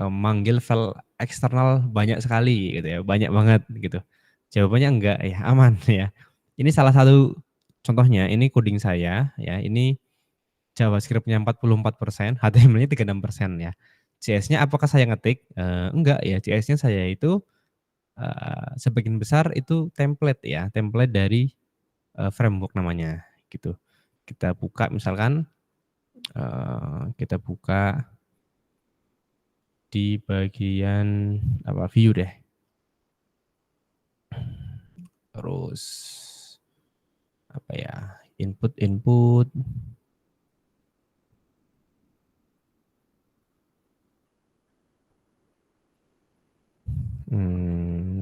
manggil file eksternal banyak sekali gitu ya, banyak banget gitu. Jawabannya enggak ya, aman ya. Ini salah satu contohnya, ini coding saya ya, ini JavaScript-nya 44%, HTML-nya 36% ya. JS-nya apakah saya ngetik? Enggak ya, JS-nya saya itu sebagian besar itu template ya, template dari framework namanya gitu. Kita buka misalkan, kita buka di bagian apa view deh. Terus apa ya? Input.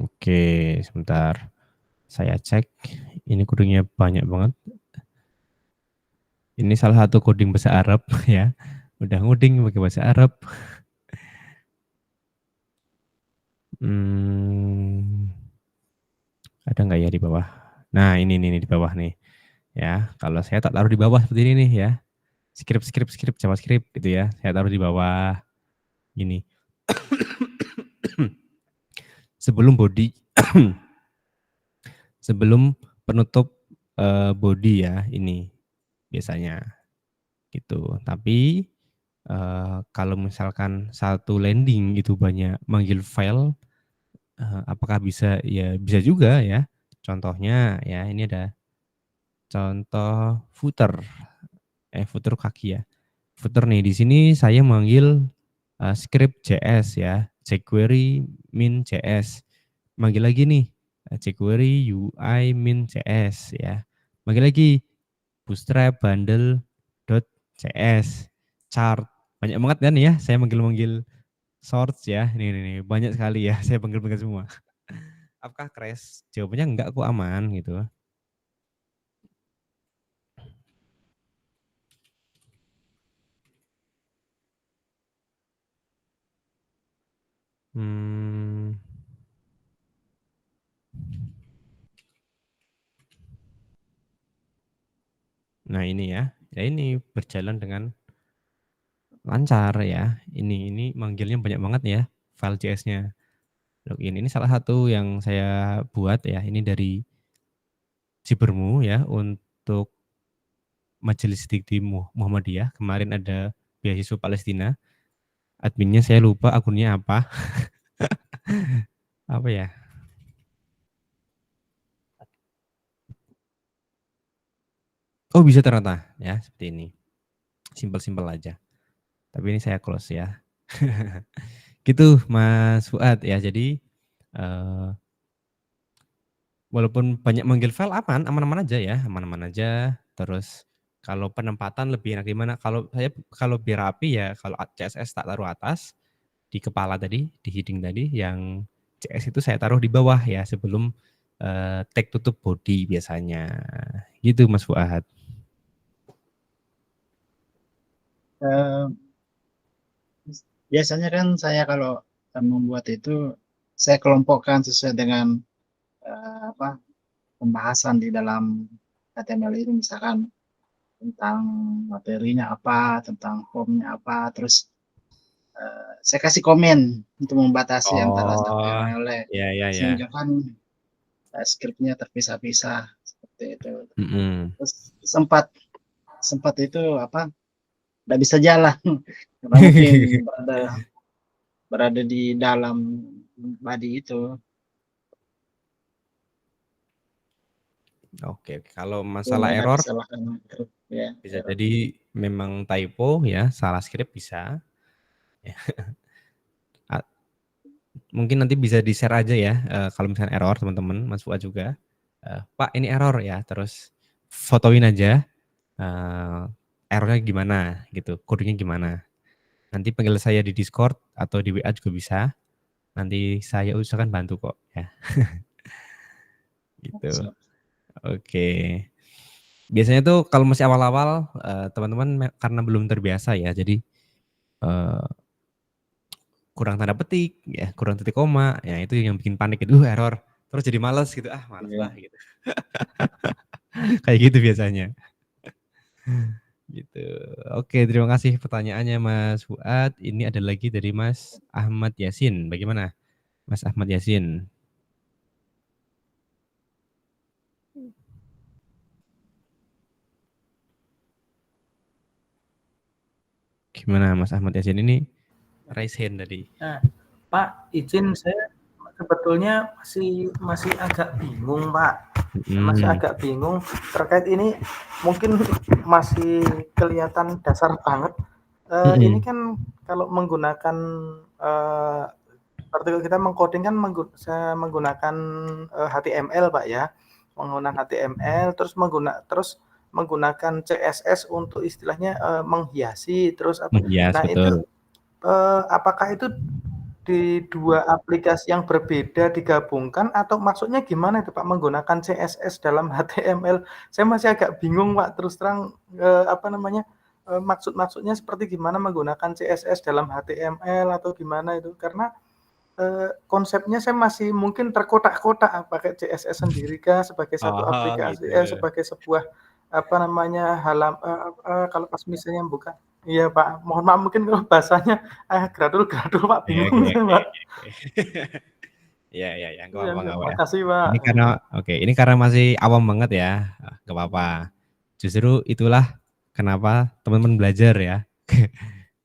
Oke, sebentar. Saya cek. Ini codingnya banyak banget. Ini salah satu coding bahasa Arab ya. Udah ngoding pakai bahasa Arab. Ada nggak ya di bawah? Nah, ini nih di bawah nih. Ya, kalau saya tak taruh di bawah seperti ini nih ya. Script JavaScript gitu ya. Saya taruh di bawah gini. Sebelum body sebelum penutup body ya ini biasanya gitu. Tapi kalau misalkan satu landing itu banyak manggil file, apakah bisa? Ya bisa juga ya. Contohnya ya ini ada contoh footer, footer kaki ya. Footer nih di sini saya manggil script JS ya, jQuery min JS. Manggil lagi nih jQuery UI min JS ya. Manggil lagi bootstrap bundle.js, chart Banyak banget kan ya, saya manggil-manggil source ya. Nih, banyak sekali ya, saya panggil-panggil semua. Apakah crash? Jawabannya enggak kok, aman gitu. Hmm. Nah ini ya, ini berjalan dengan lancar ya. Ini manggilnya banyak banget ya, file JS-nya. Login ini salah satu yang saya buat ya, ini dari Cibermu ya, untuk Majelis Dikti Muhammadiyah. Kemarin ada beasiswa Palestina. Adminnya saya lupa akunnya apa. Apa ya? Oh bisa ternyata ya, seperti ini. Simpel-simpel aja. Tapi ini saya close ya. Gitu Mas Fuad ya. Jadi walaupun banyak manggil file aman-aman aja ya, aman-aman aja. Terus kalau penempatan lebih enak gimana? Kalau biar rapi ya, kalau CSS tak taruh atas di kepala tadi, di heading tadi, yang CS itu saya taruh di bawah ya sebelum tag tutup body biasanya. Gitu Mas Fuad. Eh, biasanya kan saya kalau membuat itu saya kelompokkan sesuai dengan pembahasan di dalam HTML itu, misalkan tentang materinya apa, tentang formnya apa, terus saya kasih komen untuk membatasi antara satu Oh, yang lain, ya. sehingga kan skripnya terpisah-pisah seperti itu. Terus sempat itu nggak bisa jalan karena mungkin berada di dalam body itu. Oke. Kalau masalah Banyak error kesalahan ya. bisa jadi memang typo ya, salah script bisa. Ya. Mungkin nanti bisa di-share aja ya, kalau misalnya error teman-teman, Mas Fuad juga. Pak ini error ya, terus fotoin aja errornya gimana gitu, kodenya gimana. Nanti panggil saya di Discord atau di WA juga bisa. Nanti saya usahakan bantu kok ya. Gitu. Oke. Biasanya tuh kalau masih awal-awal teman-teman karena belum terbiasa ya, jadi kurang tanda petik ya, kurang titik koma, ya itu yang bikin panik itu error. Terus jadi malas gitu, malas lah gitu. Kayak gitu biasanya. Gitu. Oke, terima kasih pertanyaannya Mas Fuad. Ini ada lagi dari Mas Ahmad Yasin. Bagaimana Mas Ahmad Yasin? Gimana Mas Ahmad Yasin ini raise hand tadi? Nah, Pak, izin saya sebetulnya masih agak bingung, Pak. Masih agak bingung terkait ini, mungkin masih kelihatan dasar banget. Ini kan kalau menggunakan artikel kita mengcoding kan saya menggunakan HTML, Pak ya. Menggunakan HTML terus menggunakan CSS untuk istilahnya menghiasi terus apa. Yes, Nah, betul. itu apakah itu di dua aplikasi yang berbeda digabungkan atau maksudnya gimana itu Pak menggunakan CSS dalam HTML? Saya masih agak bingung Pak, terus terang maksudnya seperti gimana menggunakan CSS dalam HTML atau gimana itu? Karena konsepnya saya masih mungkin terkotak-kotak pakai CSS sendiri kah sebagai satu aplikasi, gitu. sebagai sebuah kalau pas misalnya buka. Iya Pak, mohon maaf mungkin kalau bahasanya gradul Pak, bingung saya Pak. Iya, nggak Iya, apa-apa. makasih Pak. Ini karena masih awam banget ya, nggak apa-apa. Justru itulah kenapa teman-teman belajar ya,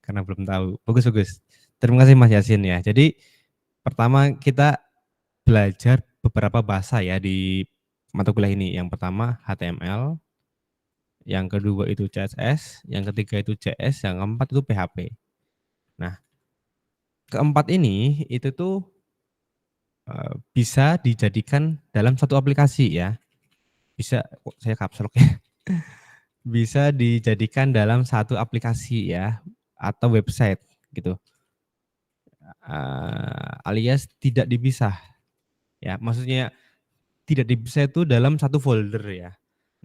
karena belum tahu. Bagus. Terima kasih Mas Yasin ya. Jadi pertama kita belajar beberapa bahasa ya di mata kuliah ini. Yang pertama HTML, yang kedua itu CSS, yang ketiga itu JS, yang keempat itu PHP. Nah, keempat ini itu tuh bisa dijadikan dalam satu aplikasi ya. Bisa, kok saya caps lock ya. Bisa dijadikan dalam satu aplikasi ya. atau website gitu. Alias tidak dipisah. Ya, maksudnya tidak dipisah itu dalam satu folder ya.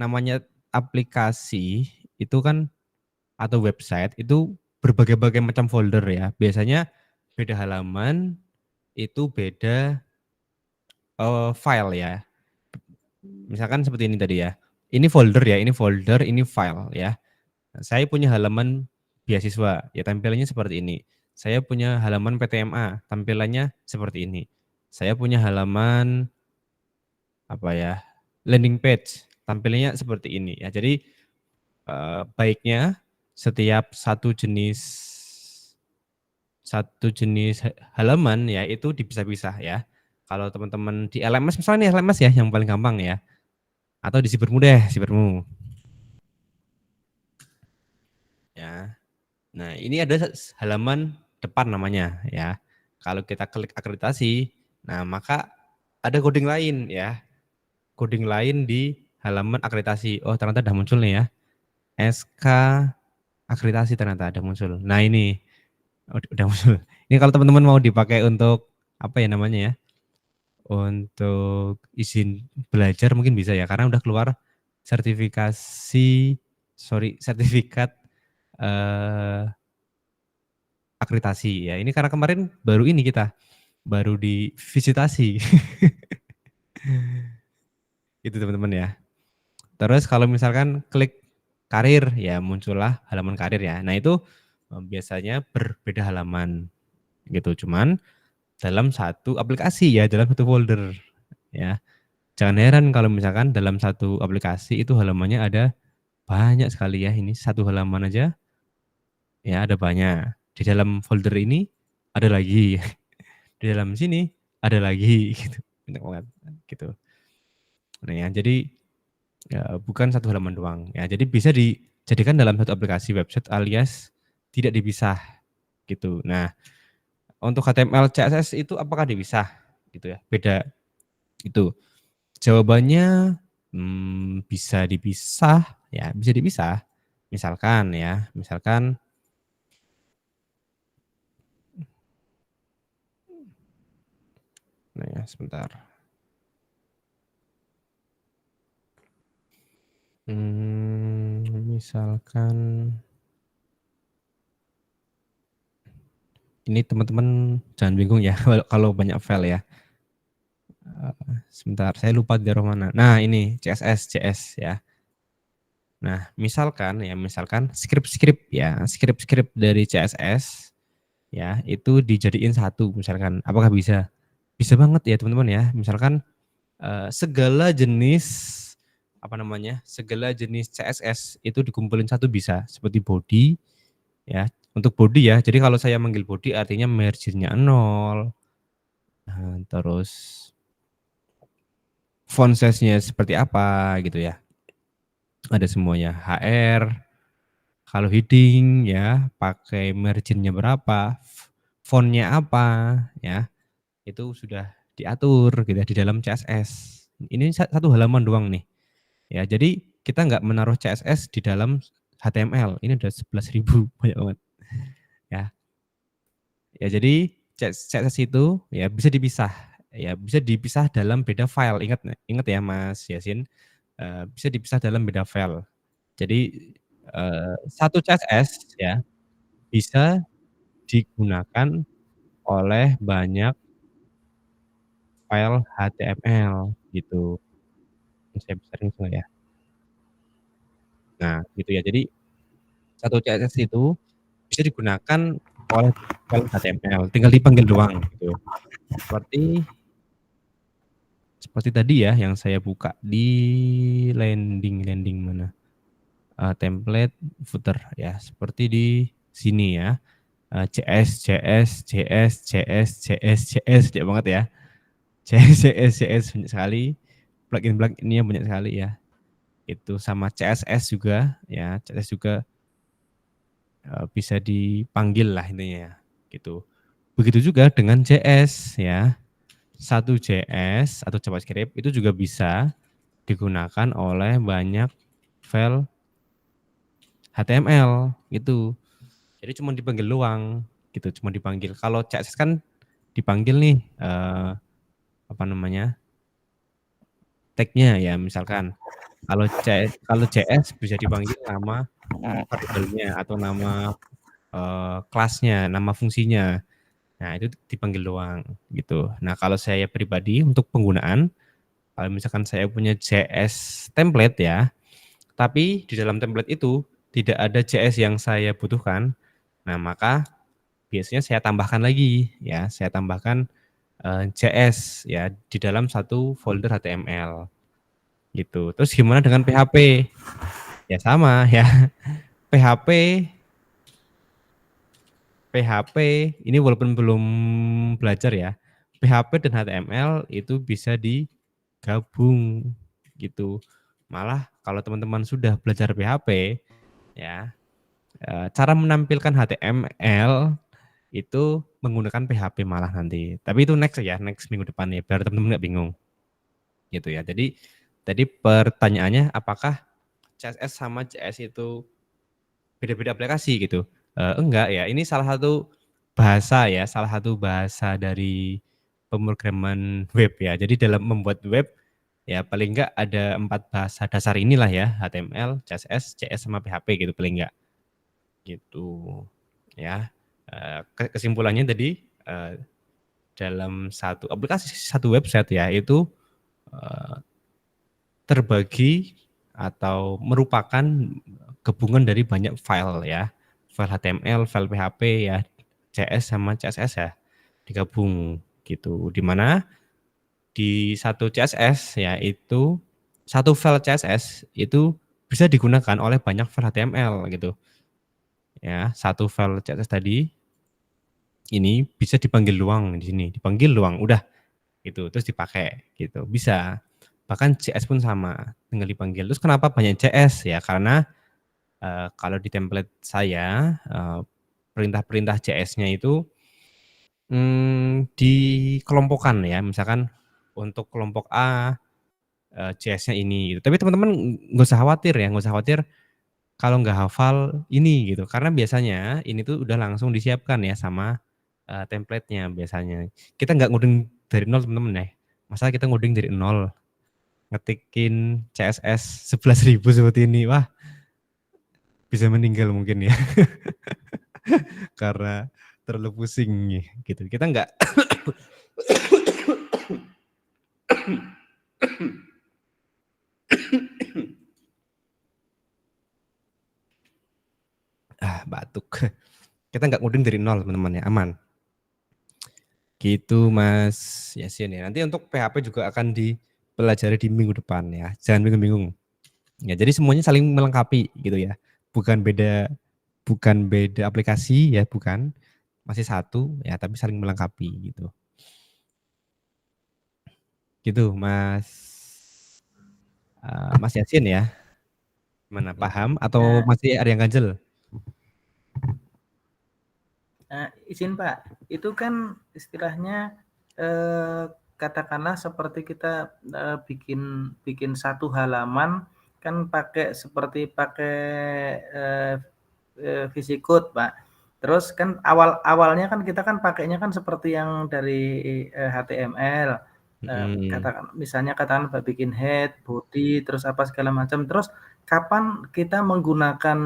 Namanya aplikasi itu kan atau website itu berbagai-bagai macam folder ya. Biasanya beda halaman itu beda file ya. Misalkan seperti ini tadi ya. Ini folder ya, ini folder, ini file ya. Saya punya halaman beasiswa, ya tampilannya seperti ini. Saya punya halaman PTMA, tampilannya seperti ini. Saya punya halaman landing page, tampilannya seperti ini ya. Jadi baiknya setiap satu jenis halaman ya itu dipisah-pisah ya. Kalau teman-teman di LMS misalnya nih LMS ya yang paling gampang ya. Atau di Cybermu deh, Cybermu. Ya. Nah, ini ada halaman depan namanya ya. Kalau kita klik akreditasi, nah maka ada coding lain ya. Coding lain di halaman akreditasi. Oh, ternyata udah muncul nih ya. SK akreditasi ternyata ada muncul. Nah, ini udah muncul. Ini kalau teman-teman mau dipakai untuk apa ya namanya ya? Untuk izin belajar mungkin bisa ya, karena udah keluar sertifikat akreditasi ya. Ini karena kemarin baru divisitasi. Itu teman-teman ya. Terus kalau misalkan klik karir ya muncullah halaman karir ya. Nah itu biasanya berbeda halaman gitu. Cuman dalam satu aplikasi ya, dalam satu folder ya. Jangan heran kalau misalkan dalam satu aplikasi itu halamannya ada banyak sekali ya. Ini satu halaman aja ya ada banyak. Di dalam folder ini ada lagi. Di dalam sini ada lagi gitu. Banyak banget gitu. Nah ya, jadi ya, bukan satu halaman doang ya. Jadi bisa dijadikan dalam satu aplikasi website alias tidak dipisah gitu. Nah, untuk HTML CSS itu apakah dipisah gitu ya? Beda itu. Jawabannya bisa dipisah ya, bisa dipisah. Misalkan nah ya sebentar. Misalkan ini teman-teman jangan bingung ya kalau banyak file ya. Sebentar, saya lupa di daerah mana. Nah ini CSS ya. Nah misalkan script dari CSS ya itu dijadiin satu misalkan. Apakah bisa? Bisa banget ya teman-teman ya. Misalkan segala jenis CSS itu dikumpulin satu bisa, seperti body ya. Untuk body ya, jadi kalau saya manggil body artinya margin-nya 0. Nah, terus font size-nya seperti apa gitu ya. Ada semuanya, HR, kalau heading ya pakai margin-nya berapa, font-nya apa ya. Itu sudah diatur gitu ya di dalam CSS. Ini satu halaman doang nih. Ya, jadi kita nggak menaruh CSS di dalam HTML. Ini udah 11.000 banyak banget. Ya. Ya, jadi CSS itu ya bisa dipisah. Ya, bisa dipisah dalam beda file. Ingat ya Mas Yasin. Bisa dipisah dalam beda file. Jadi satu CSS ya bisa digunakan oleh banyak file HTML gitu. Saya besarin semua ya. Nah, gitu ya. Jadi satu CSS itu bisa digunakan oleh file HTML, tinggal dipanggil doang gitu. Seperti tadi ya yang saya buka di landing mana? Template footer ya, seperti di sini ya. JS banyak banget ya. JS banyak sekali. Plugin-pluginnya banyak sekali ya. Itu sama CSS juga ya, CSS juga bisa dipanggil lah intinya gitu. Begitu juga dengan JS ya. Satu JS atau JavaScript itu juga bisa digunakan oleh banyak file HTML gitu. Jadi cuma dipanggil doang gitu, cuma dipanggil. Kalau CSS kan dipanggil nih apa namanya? Tag-nya ya misalkan. Kalau JS bisa dipanggil nama variabelnya atau nama kelasnya, nama fungsinya. Nah, itu dipanggil doang gitu. Nah, kalau saya pribadi untuk penggunaan, kalau misalkan saya punya JS template ya, tapi di dalam template itu tidak ada JS yang saya butuhkan. Nah, maka biasanya saya tambahkan lagi ya, saya tambahkan JS ya di dalam satu folder HTML gitu. Terus gimana dengan PHP? Ya sama ya. PHP ini walaupun belum belajar ya, PHP dan HTML itu bisa digabung gitu. Malah kalau teman-teman sudah belajar PHP ya, cara menampilkan HTML itu menggunakan PHP malah nanti. Tapi itu next ya, next minggu depan ya, biar teman-teman nggak bingung. Gitu ya. Jadi tadi pertanyaannya apakah CSS sama JS itu beda-beda aplikasi gitu? Enggak ya, ini salah satu bahasa ya, salah satu bahasa dari pemrograman web ya. Jadi dalam membuat web ya paling enggak ada 4 bahasa dasar inilah ya, HTML, CSS, JS sama PHP gitu paling enggak. Gitu ya. Kesimpulannya tadi dalam satu aplikasi, satu website ya itu terbagi atau merupakan gabungan dari banyak file ya. File HTML, file PHP ya, CS sama CSS ya digabung gitu. Dimana di satu CSS ya itu satu file CSS itu bisa digunakan oleh banyak file HTML gitu. Ya, satu file CSS tadi ini bisa dipanggil doang di sini, dipanggil doang udah gitu, terus dipakai gitu. Bisa. Bahkan JS pun sama, tinggal dipanggil. Terus kenapa banyak JS ya? Karena kalau di template saya perintah-perintah JS-nya itu dikelompokkan ya. Misalkan untuk kelompok A JS-nya ini gitu. Tapi teman-teman nggak usah khawatir ya, nggak usah khawatir kalau nggak hafal ini gitu. Karena biasanya ini tuh udah langsung disiapkan ya sama template-nya biasanya. Kita nggak ngoding dari nol teman-teman ya. Masa kita ngoding dari nol, ngetikin CSS 11.000 seperti ini, wah bisa meninggal mungkin ya. Karena terlalu pusing gitu. Kita nggak batuk. Kita nggak ngoding dari nol teman-teman ya, aman. Gitu Mas Yasin ya. Nanti untuk PHP juga akan dipelajari di minggu depan ya. Jangan bingung-bingung. Ya, jadi semuanya saling melengkapi gitu ya. Bukan beda aplikasi ya, bukan. Masih satu ya, tapi saling melengkapi gitu. Gitu Mas Mas Yasin ya. Gimana, paham atau masih ada yang ganjel? Izin Pak, itu kan istilahnya katakanlah seperti kita bikin satu halaman kan pakai VisiCode Pak. Terus kan awalnya kan kita kan pakainya kan seperti yang dari HTML. Katakan bikin head, body, terus apa segala macam. Terus kapan kita menggunakan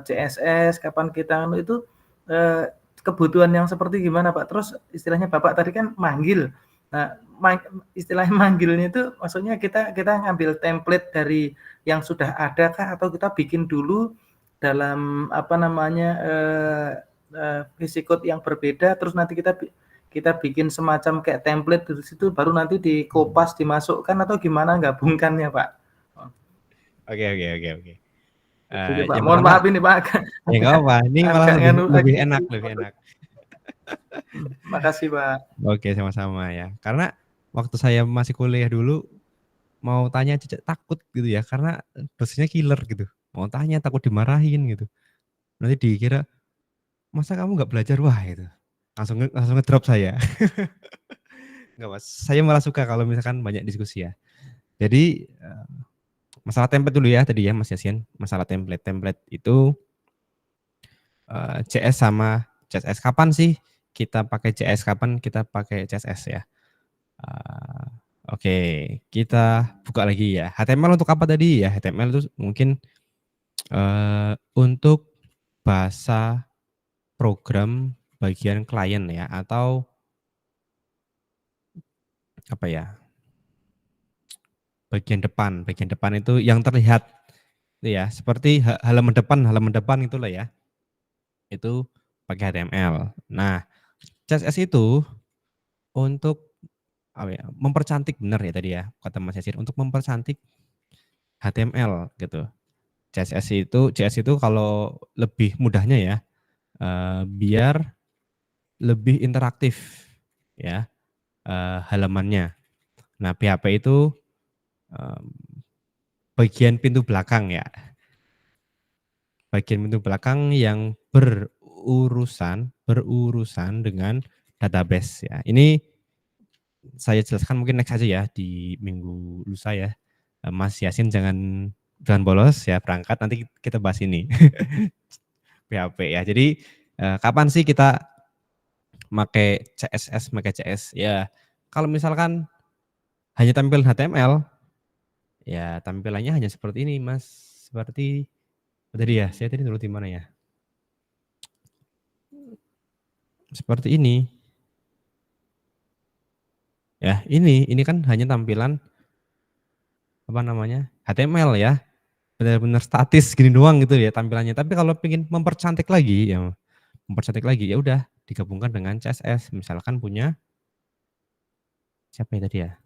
CSS, kapan kita itu kebutuhan yang seperti gimana Pak? Terus istilahnya Bapak tadi kan manggil. Nah, istilahnya manggilnya itu maksudnya kita ngambil template dari yang sudah ada kah atau kita bikin dulu dalam VisiCode yang berbeda, terus nanti kita bikin semacam kayak template di situ, baru nanti dikopas, dimasukkan atau gimana gabungkannya Pak? Oke. Pak, mohon maaf ini Pak. Ya nggak apa, ini malah lebih enak. Makasih Pak. Oke, sama-sama ya. Karena waktu saya masih kuliah dulu, mau tanya takut gitu ya, karena dosennya killer gitu. Mau tanya takut dimarahin gitu. Nanti dikira, masa kamu nggak belajar? Wah itu. Langsung ngedrop saya. Nggak Mas, saya malah suka kalau misalkan banyak diskusi ya. Jadi uh, masalah template dulu ya tadi ya Mas Yasin, masalah template itu CS sama CSS. Kapan sih kita pakai CS, kapan kita pakai CSS ya? Oke, kita buka lagi ya. HTML untuk apa tadi ya? HTML itu mungkin untuk bahasa program bagian klien ya, atau apa ya? Bagian depan itu yang terlihat itu ya, seperti halaman depan itulah ya. Itu pakai HTML. Nah, CSS itu untuk apa ya, mempercantik, benar ya tadi ya kata Mas Yasin, untuk mempercantik HTML gitu. CS itu kalau lebih mudahnya ya, biar lebih interaktif ya halamannya. Nah, PHP itu bagian pintu belakang ya. Bagian pintu belakang yang berurusan dengan database ya. Ini saya jelaskan mungkin next aja ya, di minggu lusa ya. Mas Yasin jangan bolos ya, berangkat nanti kita bahas ini. PHP ya. Jadi kapan sih kita pakai CSS, pakai CS? Ya, kalau misalkan hanya tampil HTML, ya tampilannya hanya seperti ini, Mas. Seperti tadi ya, saya tadi dulu di mana ya? Seperti ini. Ya, ini kan hanya tampilan apa namanya? HTML ya. Benar-benar statis gini doang gitu ya tampilannya. Tapi kalau ingin mempercantik lagi ya udah digabungkan dengan CSS. Misalkan punya siapa ya tadi ya?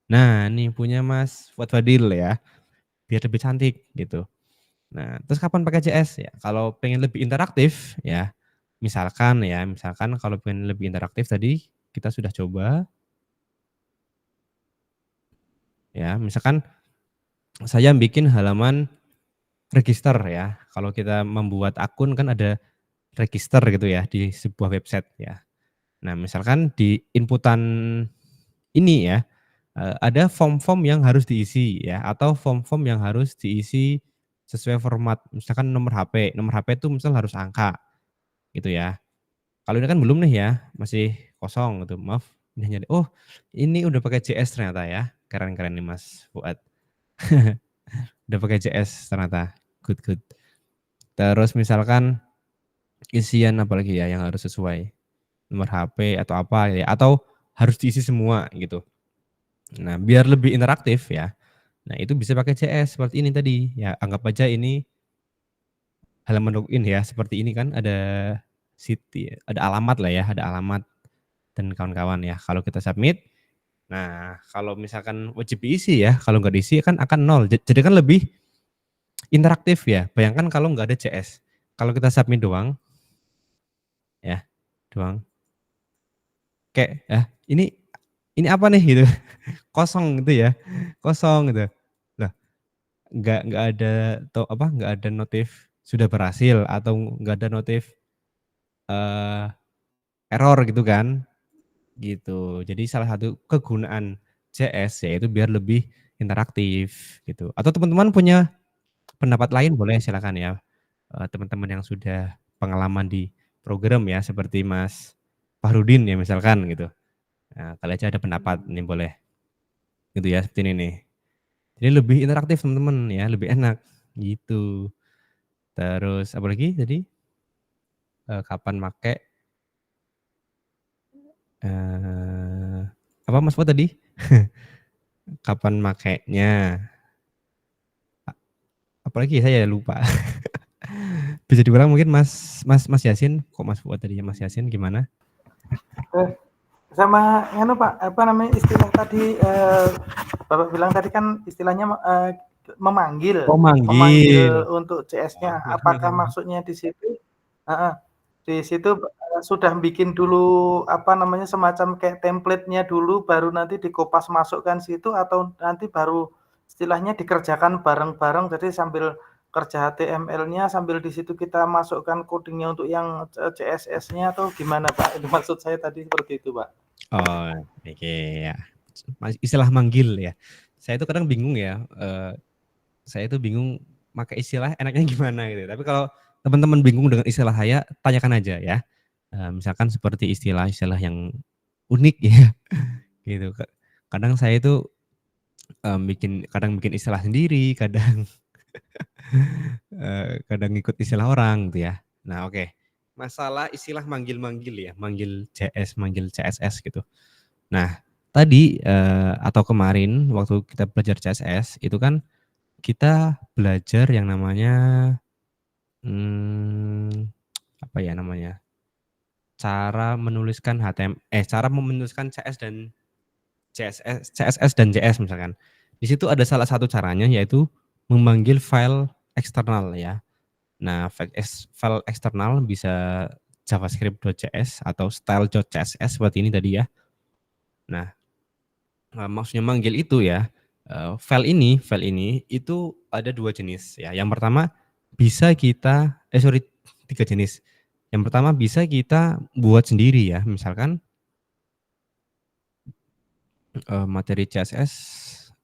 Nah, ini punya Mas Fuad Fadil ya. Biar lebih cantik gitu. Nah, terus kapan pakai CS ya? Kalau pengen lebih interaktif ya. Misalkan kalau pengen lebih interaktif tadi kita sudah coba. Ya, misalkan saya bikin halaman register ya. Kalau kita membuat akun kan ada register gitu ya di sebuah website ya. Nah, misalkan di inputan ini ya, ada form-form yang harus diisi ya, atau form-form yang harus diisi sesuai format. Misalkan nomor HP itu misal harus angka gitu ya. Kalau ini kan belum nih ya, masih kosong gitu. Maaf, ini hanya ini udah pakai JS ternyata ya. Keren-keren nih Mas Fuad. Udah pakai JS ternyata. Good. Terus misalkan isian apa lagi ya yang harus sesuai, nomor HP atau apa ya, atau harus diisi semua gitu. Nah, biar lebih interaktif ya. Nah, itu bisa pakai CS seperti ini tadi. Ya, anggap aja ini halaman login ya, seperti ini kan ada city, ada alamat lah ya, ada alamat dan kawan-kawan ya. Kalau kita submit, nah kalau misalkan wajib diisi ya, kalau nggak diisi kan akan 0. Jadi kan lebih interaktif ya. Bayangkan kalau nggak ada CS. Kalau kita submit doang, ya, kayak ini apa nih gitu, kosong gitu ya, kosong gitu. Lah, nggak ada notif sudah berhasil atau nggak ada notif error gitu kan, gitu. Jadi salah satu kegunaan CS yaitu biar lebih interaktif gitu. Atau teman-teman punya pendapat lain boleh silakan ya, teman-teman yang sudah pengalaman di program ya, seperti Mas Fahrudin ya misalkan gitu. Nah, kali aja ada pendapat nih boleh. Gitu ya, seperti ini nih. Jadi lebih interaktif teman-teman ya, lebih enak gitu. Terus apa lagi tadi? Kapan make apa Mas Fuad tadi? Kapan makainya? Apalagi saya lupa. Bisa diulang mungkin Mas Yasin, kok Mas Fuad tadi ya, Mas Yasin gimana? Sama Pak, apa namanya istilah tadi Bapak bilang tadi kan istilahnya memanggil. Oh, memanggil untuk CS-nya. Apakah maksudnya di situ di situ sudah bikin dulu apa namanya semacam kayak template-nya dulu baru nanti dikopas masukkan situ, atau nanti baru istilahnya dikerjakan bareng-bareng, jadi sambil kerja HTML-nya sambil di situ kita masukkan coding-nya untuk yang CSS-nya, atau gimana Pak? Itu maksud saya tadi seperti itu Pak. Oh, oke ya. Istilah manggil ya. Saya itu kadang bingung ya. Saya itu bingung pakai istilah enaknya gimana gitu. Tapi kalau teman-teman bingung dengan istilah saya, tanyakan aja ya. Misalkan seperti istilah-istilah yang unik ya, gitu. Kadang saya itu kadang bikin istilah sendiri, kadang kadang ikut istilah orang gitu ya. Nah, oke. Masalah istilah manggil-manggil ya, manggil CS, manggil CSS gitu. Nah, tadi atau kemarin waktu kita belajar CSS itu kan kita belajar yang namanya apa ya namanya? Cara menuliskan cara menuliskan CS dan CSS dan JS misalkan. Di situ ada salah satu caranya yaitu memanggil file eksternal ya. Nah, file eksternal bisa javascript.js atau style.css seperti ini tadi ya. Nah, maksudnya manggil itu ya, file ini itu ada 2 jenis ya. Yang pertama bisa kita 3 jenis. Yang pertama bisa kita buat sendiri ya, misalkan materi CSS,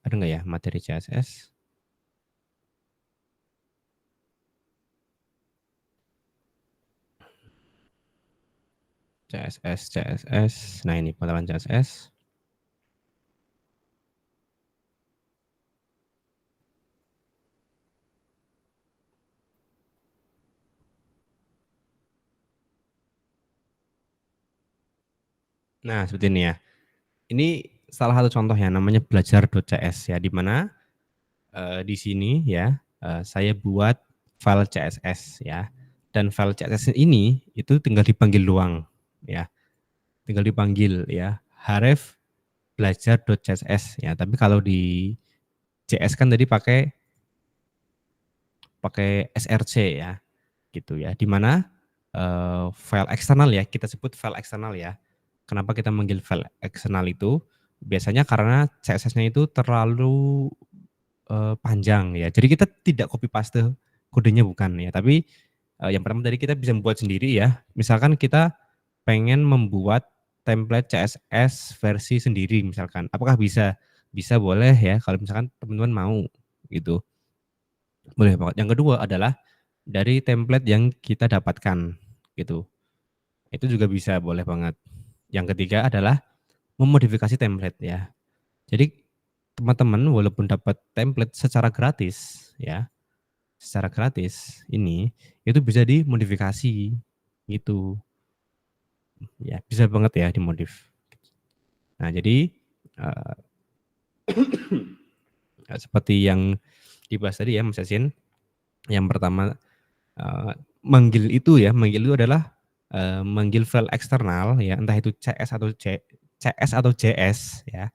ada nggak ya materi CSS? CSS. Nah ini pengetahuan CSS. Nah seperti ini ya. Ini salah satu contoh ya namanya belajar.cs ya, di mana di sini ya saya buat file CSS ya, dan file CSS ini itu tinggal dipanggil doang ya, tinggal dipanggil ya href belajar.css ya. Tapi kalau di JS kan tadi pakai src ya, gitu ya. Di mana file eksternal ya, kita sebut file eksternal ya. Kenapa kita manggil file eksternal itu? Biasanya karena CSS-nya itu terlalu panjang ya. Jadi kita tidak copy paste kodenya bukan ya, tapi yang pertama tadi kita bisa membuat sendiri ya. Misalkan kita pengen membuat template CSS versi sendiri misalkan. Apakah bisa? Bisa, boleh ya kalau misalkan teman-teman mau gitu. Boleh banget. Yang kedua adalah dari template yang kita dapatkan gitu. Itu juga bisa, boleh banget. Yang ketiga adalah memodifikasi template ya. Jadi teman-teman walaupun dapat template secara gratis ya, secara gratis ini itu bisa dimodifikasi gitu. Ya, bisa banget ya dimodif. Nah, jadi seperti yang dibahas tadi ya Mas Yasin, yang pertama manggil itu adalah manggil file eksternal ya, entah itu CS atau JS ya,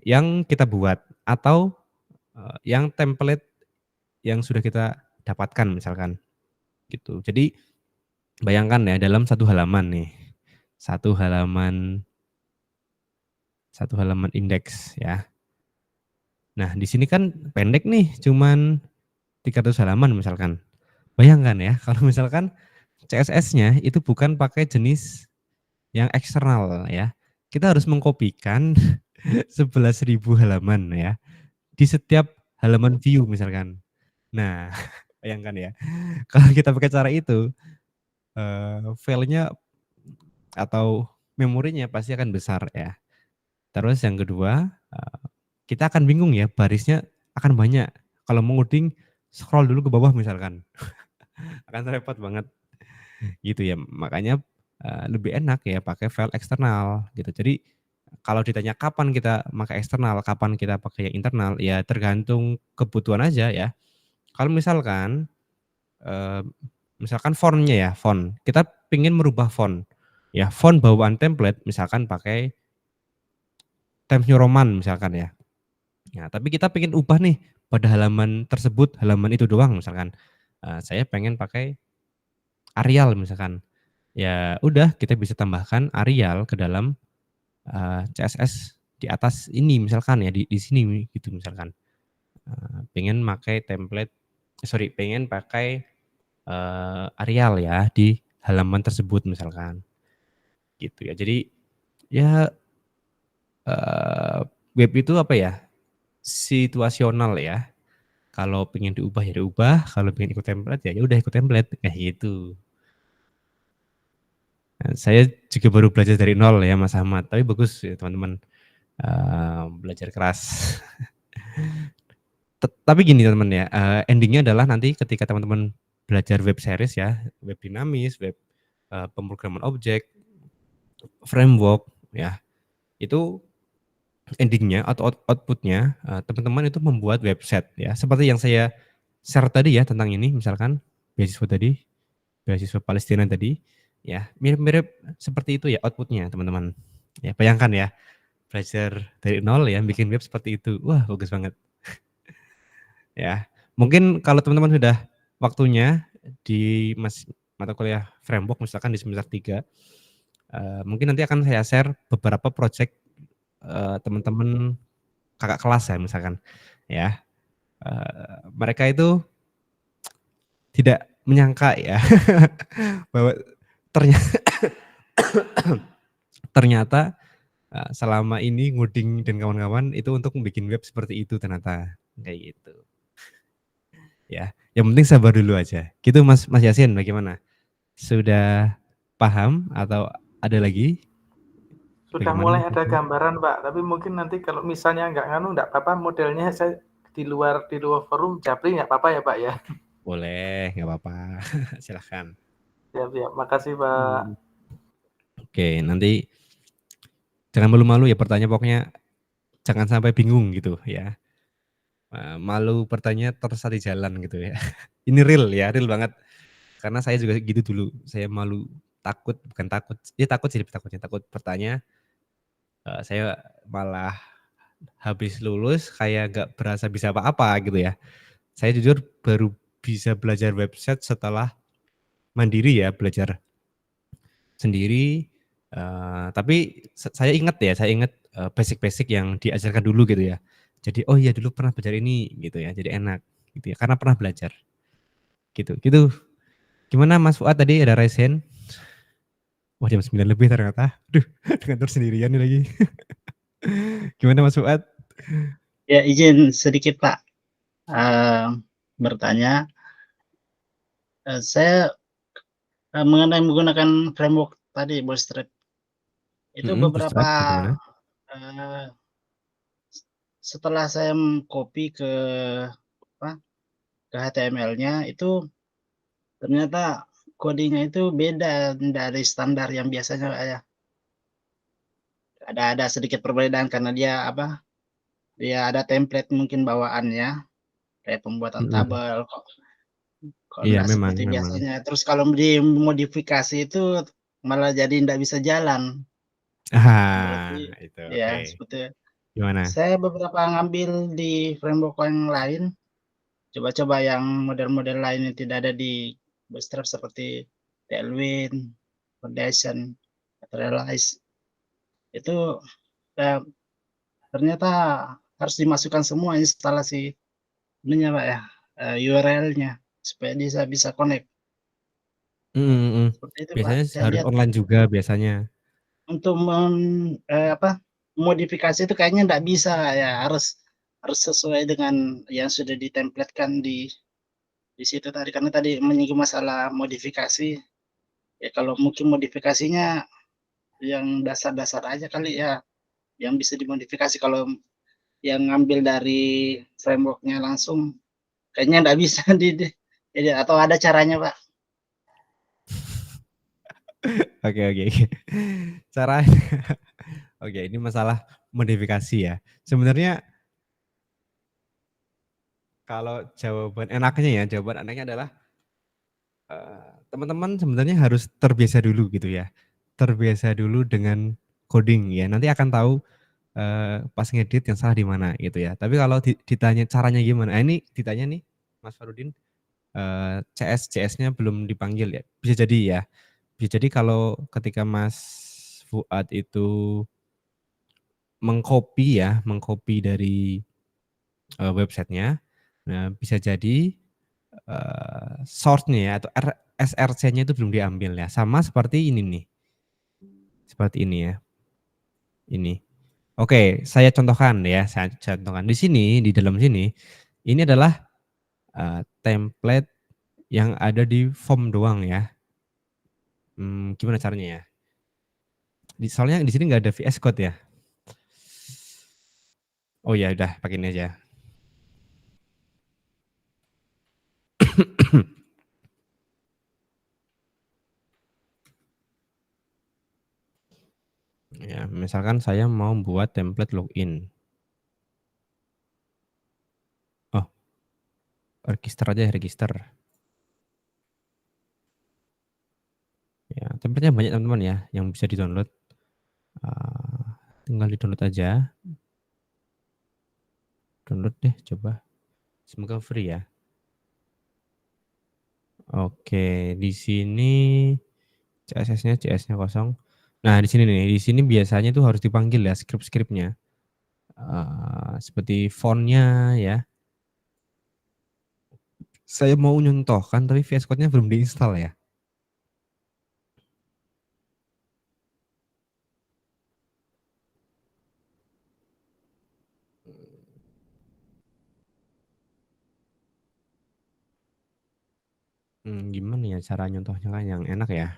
yang kita buat atau yang template yang sudah kita dapatkan misalkan gitu. Jadi bayangkan ya dalam satu halaman nih, satu halaman indeks ya. Nah di sini kan pendek nih, cuman 300 halaman misalkan. Bayangkan ya kalau misalkan CSS-nya itu bukan pakai jenis yang eksternal ya. Kita harus mengkopikan 11.000 halaman ya di setiap halaman view misalkan. Nah, bayangkan ya. Kalau kita pakai cara itu filenya atau memorinya pasti akan besar ya. Terus yang kedua, kita akan bingung ya, barisnya akan banyak. Kalau mau ngoding scroll dulu ke bawah misalkan. Akan repot banget. Gitu ya. Makanya lebih enak ya pakai file eksternal gitu. Jadi kalau ditanya kapan kita pakai eksternal, kapan kita pakai yang internal, ya tergantung kebutuhan aja ya. Kalau misalkan fontnya ya, font. Kita pingin merubah font. Ya, font bawaan template misalkan pakai Times New Roman misalkan ya. Nah, tapi kita pengen ubah nih pada halaman tersebut, halaman itu doang misalkan. Saya pengen pakai Arial misalkan. Ya udah kita bisa tambahkan Arial ke dalam CSS di atas ini misalkan ya, di sini gitu misalkan. Pengen pakai Arial ya di halaman tersebut misalkan. Gitu ya. Jadi ya web itu apa ya? Situasional ya. Kalau pengen diubah ya diubah, kalau pengen ikut template ya udah ikut template, kayak gitu. Nah, saya juga baru belajar dari nol ya Mas Ahmad, tapi bagus ya teman-teman, belajar keras. Tapi gini teman-teman ya, ending-nya adalah nanti ketika teman-teman belajar web series ya, web dinamis, web, pemrograman objek, framework ya, itu ending-nya atau output-nya, teman-teman itu membuat website ya, seperti yang saya share tadi ya tentang ini misalkan, beasiswa tadi, beasiswa Palestina tadi, ya mirip-mirip seperti itu ya output-nya teman-teman. Ya bayangkan ya, belajar dari nol ya bikin web seperti itu, wah bagus banget. Ya, mungkin kalau teman-teman sudah waktunya di mata kuliah framework misalkan di semester 3, mungkin nanti akan saya share beberapa project, teman-teman kakak kelas ya misalkan ya, mereka itu tidak menyangka ya bahwa ternyata selama ini ngoding dan kawan-kawan itu untuk bikin web seperti itu ternyata, kayak gitu. Ya, yang penting sabar dulu aja. Gitu Mas Yasin, bagaimana? Sudah paham atau ada lagi? Sudah Bagaimana? mulai ada gambaran Pak, tapi mungkin nanti kalau misalnya nggak apa-apa, modelnya saya di luar forum japri nggak apa-apa ya Pak ya? Boleh, nggak apa-apa. Silahkan. Siap, makasih Pak. Oke, nanti jangan malu-malu ya bertanya, pokoknya jangan sampai bingung gitu ya. Malu bertanya tersesat di jalan gitu ya. Ini real ya, real banget. Karena saya juga gitu dulu, saya malu, takut bertanya, saya malah habis lulus kayak nggak berasa bisa apa-apa gitu ya. Saya jujur baru bisa belajar website setelah mandiri ya, belajar sendiri, tapi saya ingat basic-basic yang diajarkan dulu gitu ya. Jadi oh iya dulu pernah belajar ini gitu ya, jadi enak gitu ya, karena pernah belajar. Gitu. Gimana Mas Fuad tadi ada raise hand? Wah jam 9 lebih ternyata. Aduh, kantor sendirian nih lagi. Gimana Mas Fuad? Ya izin sedikit Pak bertanya. Saya mengenai menggunakan framework tadi Bootstrap itu beberapa setelah saya copy ke HTML-nya itu ternyata codingnya itu beda dari standar yang biasanya ya. Ada sedikit perbedaan karena dia ada template mungkin bawaannya kayak pembuatan tabel kok Iya, nggak seperti biasanya. Terus kalau dimodifikasi itu malah jadi nggak bisa jalan. Itu ya okay. Seperti gimana? Saya beberapa ngambil di framework yang lain, coba-coba yang model-model lain yang tidak ada di Bootstrap seperti Tailwind, Foundation, Materialize. Itu ternyata harus dimasukkan semua instalasi ininya Pak ya, URL-nya supaya bisa connect. Seperti itu, biasanya Pak. harus online juga biasanya. Untuk modifikasi itu kayaknya nggak bisa ya, harus sesuai dengan yang sudah ditemplatkan di situ tadi, karena tadi menyinggung masalah modifikasi. Ya kalau mungkin modifikasinya yang dasar-dasar aja kali ya, yang bisa dimodifikasi. Kalau yang ngambil dari framework-nya langsung kayaknya nggak bisa atau ada caranya Pak? Oke. Caranya oke, ini masalah modifikasi ya. Sebenarnya kalau jawaban enaknya adalah teman-teman sebenarnya harus terbiasa dulu gitu ya. Terbiasa dulu dengan coding ya. Nanti akan tahu pas ngedit yang salah di mana gitu ya. Tapi kalau ditanya caranya gimana? Ini ditanya nih Mas Farudin, CS-nya belum dipanggil ya. Bisa jadi ya. Bisa jadi kalau ketika Mas Fuad itu mengcopy dari websitenya, nah bisa jadi source-nya ya atau SRC-nya itu belum diambil ya. Sama seperti ini nih. Seperti ini ya. Ini. Oke, saya contohkan ya. Di sini, di dalam sini, ini adalah template yang ada di form doang ya. Gimana caranya ya? Soalnya di sini nggak ada VS Code ya. Oh ya udah pakai ini aja. Ya, misalkan saya mau buat template login. Oh, register aja, register. Ya, template-nya banyak teman-teman ya, yang bisa di-download. Tinggal di-download aja. Download deh, coba. Semoga free ya. Oke, di sini CSS-nya kosong. Nah, di sini nih, di sini biasanya tuh harus dipanggil ya script-scriptnya. Seperti font-nya ya. Saya mau nyontohkan tapi VS Code-nya belum diinstal ya. Gimana ya cara nyontohnya kan yang enak ya?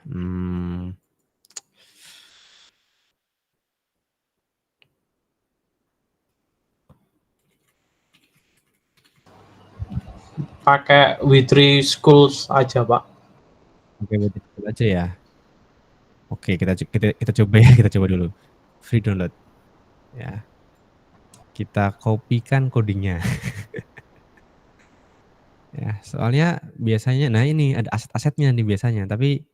Pakai W3 Schools aja, Pak. Oke, berarti aja ya. Oke, kita coba ya, kita coba dulu. Free download. Ya. Kita kopikan codingnya. Ya, soalnya biasanya nah ini ada aset-asetnya nih biasanya, tapi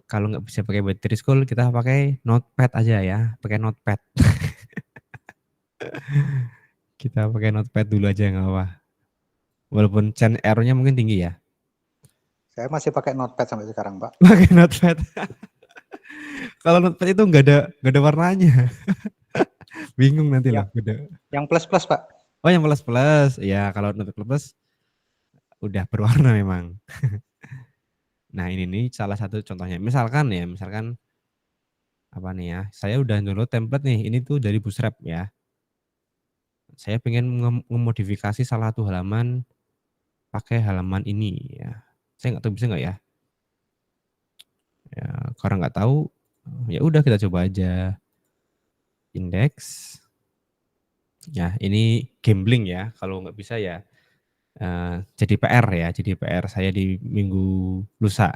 kalau nggak bisa pakai W3 School kita pakai Notepad aja ya, pakai Notepad. Kita pakai Notepad dulu aja nggak apa. Walaupun chain error-nya mungkin tinggi ya. Saya masih pakai Notepad sampai sekarang, Pak. Pakai Notepad. Kalau Notepad itu nggak ada warnanya. Bingung nanti Ya. loh. Yang plus-plus, Pak. Oh, yang plus-plus. Ya, kalau Notepad plus udah berwarna memang. Nah, ini nih salah satu contohnya. Misalkan apa nih ya? Saya udah download template nih. Ini tuh dari Bootstrap ya. Saya pengen memodifikasi salah satu halaman pakai halaman ini ya. Saya nggak tahu bisa nggak ya? Ya, karena nggak tahu, ya udah kita coba aja. Index. Ya, ini gambling ya. Kalau nggak bisa ya jadi PR ya. Jadi PR saya di minggu lusa.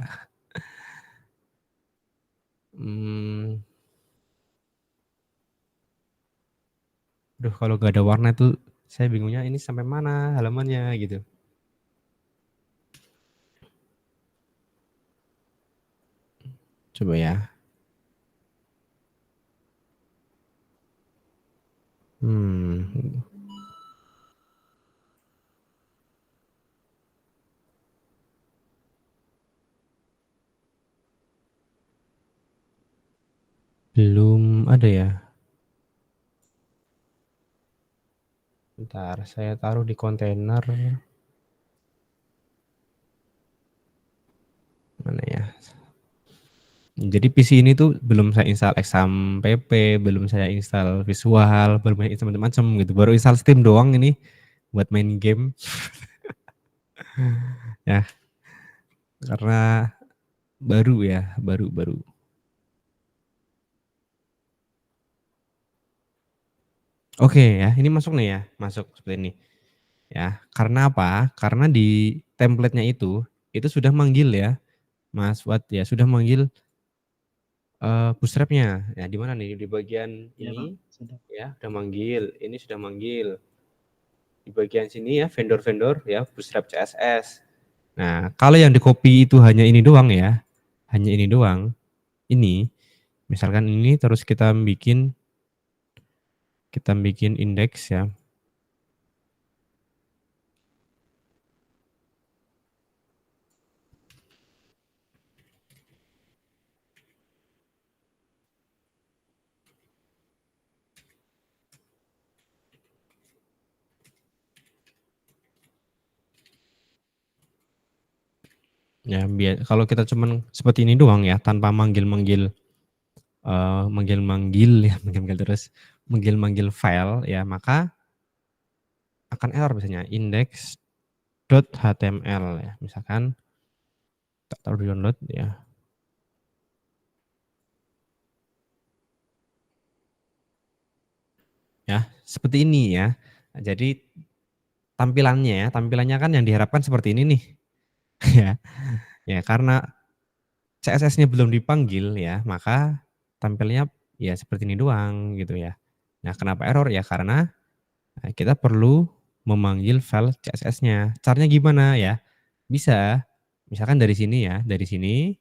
Duh, kalau nggak ada warna tuh saya bingungnya ini sampai mana halamannya gitu. Coba ya. Belum ada ya. Bentar, saya taruh di kontainer. Mana ya? Jadi PC ini tuh belum saya install XAMPP, belum saya install Visual, belum saya install macam-macam gitu. Baru install Steam doang ini buat main game. Ya. Karena baru ya, baru. Oke ya, ini masuk nih ya, masuk seperti ini. Ya, karena apa? Karena di template-nya itu sudah manggil ya, Mas Wat ya, sudah manggil Bootstrap-nya. Ya, di mana nih? Di bagian Ya, ini Pak. ya, sudah manggil. Ini sudah manggil. Di bagian sini ya, vendor-vendor ya, Bootstrap CSS. Nah, kalau yang di copy itu hanya ini doang ya. Hanya ini doang. Ini misalkan ini terus kita bikin indeks ya. Ya, kalau kita cuman seperti ini doang ya, tanpa manggil-manggil terus manggil file ya, maka akan error biasanya. Index .html ya. Misalkan tak taruh di download ya. Ya, seperti ini ya. Nah, jadi tampilannya kan yang diharapkan seperti ini nih. Ya. Ya, karena CSS-nya belum dipanggil ya, maka tampilnya ya seperti ini doang gitu ya. Nah, kenapa error ya? Karena kita perlu memanggil file CSS-nya. Caranya gimana ya? Bisa, misalkan dari sini ya, dari sini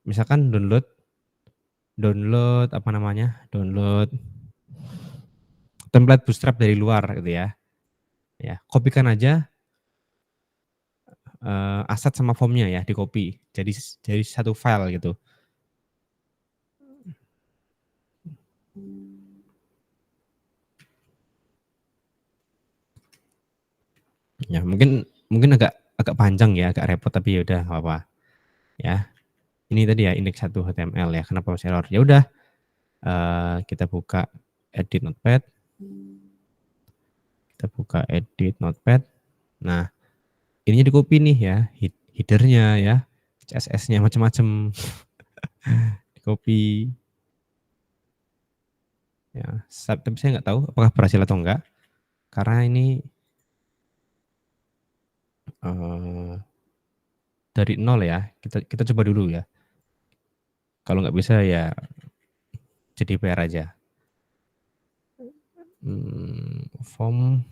misalkan download apa namanya? Download template Bootstrap dari luar gitu ya. Ya, kopikan aja aset sama formnya ya, di copy. Jadi satu file gitu. Ya, mungkin agak panjang ya, agak repot tapi ya udah enggak apa-apa. Ya. Ini tadi ya index 1 HTML ya. Kenapa masih error? Ya udah kita buka edit notepad. Kita buka edit notepad. Nah, ininya di copy nih ya, header-nya ya, CSS-nya macam-macam. Di copy. Ya, tapi saya nggak tahu apakah berhasil atau enggak. Karena ini dari nol ya. Kita coba dulu ya. Kalau nggak bisa ya jadi PR aja. Form.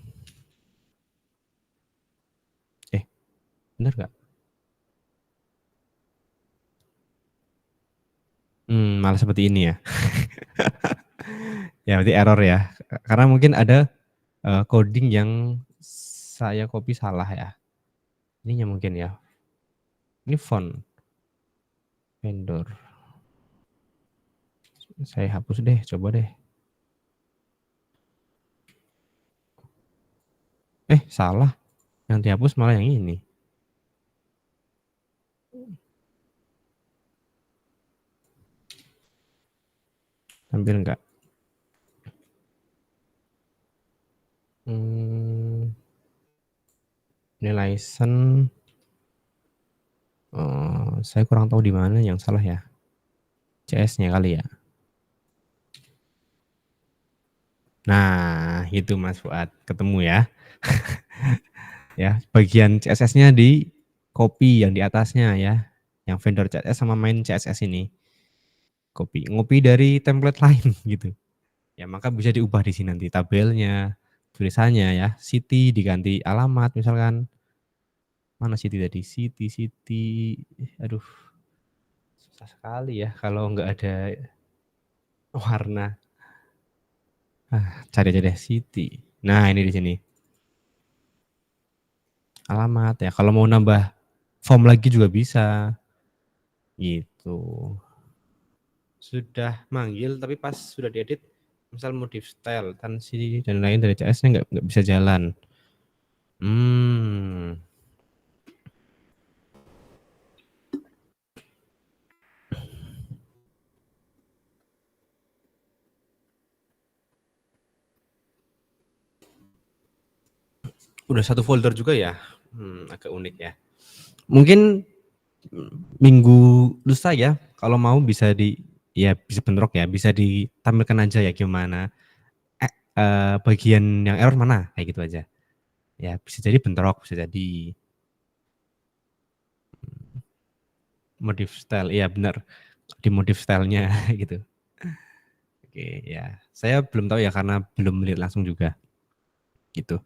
Benar nggak? Malah seperti ini ya. Ya berarti error ya. Karena mungkin ada coding yang saya copy salah ya. Ininya mungkin ya. Ini font. Vendor. Saya hapus deh, coba deh. Salah. Yang dihapus malah yang ini. Tampil enggak? Ini license. Saya kurang tahu di mana yang salah ya. CS-nya kali ya. Nah, itu Mas Fuad, ketemu ya. Ya, bagian CSS-nya di copy yang di atasnya ya. Yang vendor CSS sama main CSS ini. Ngopi dari template lain gitu. Ya, maka bisa diubah di sini nanti tabelnya, tulisannya ya. City diganti alamat misalkan. Mana city tadi? City. Aduh. Susah sekali ya kalau nggak ada warna. Cari aja deh city. Nah, ini di sini. Alamat ya. Kalau mau nambah form lagi juga bisa. Gitu. Sudah manggil tapi pas sudah diedit misal modif style, tansi dan lain dari CS-nya nggak bisa jalan. Udah satu folder juga ya. Agak unik ya. Mungkin minggu lusa ya, kalau mau bisa bisa bentrok ya, bisa ditampilkan aja ya gimana bagian yang error mana, kayak gitu aja. Ya, bisa jadi bentrok, bisa jadi modif style. Iya benar, di modif stylenya gitu. Oke ya, saya belum tahu ya karena belum lihat langsung juga. Gitu.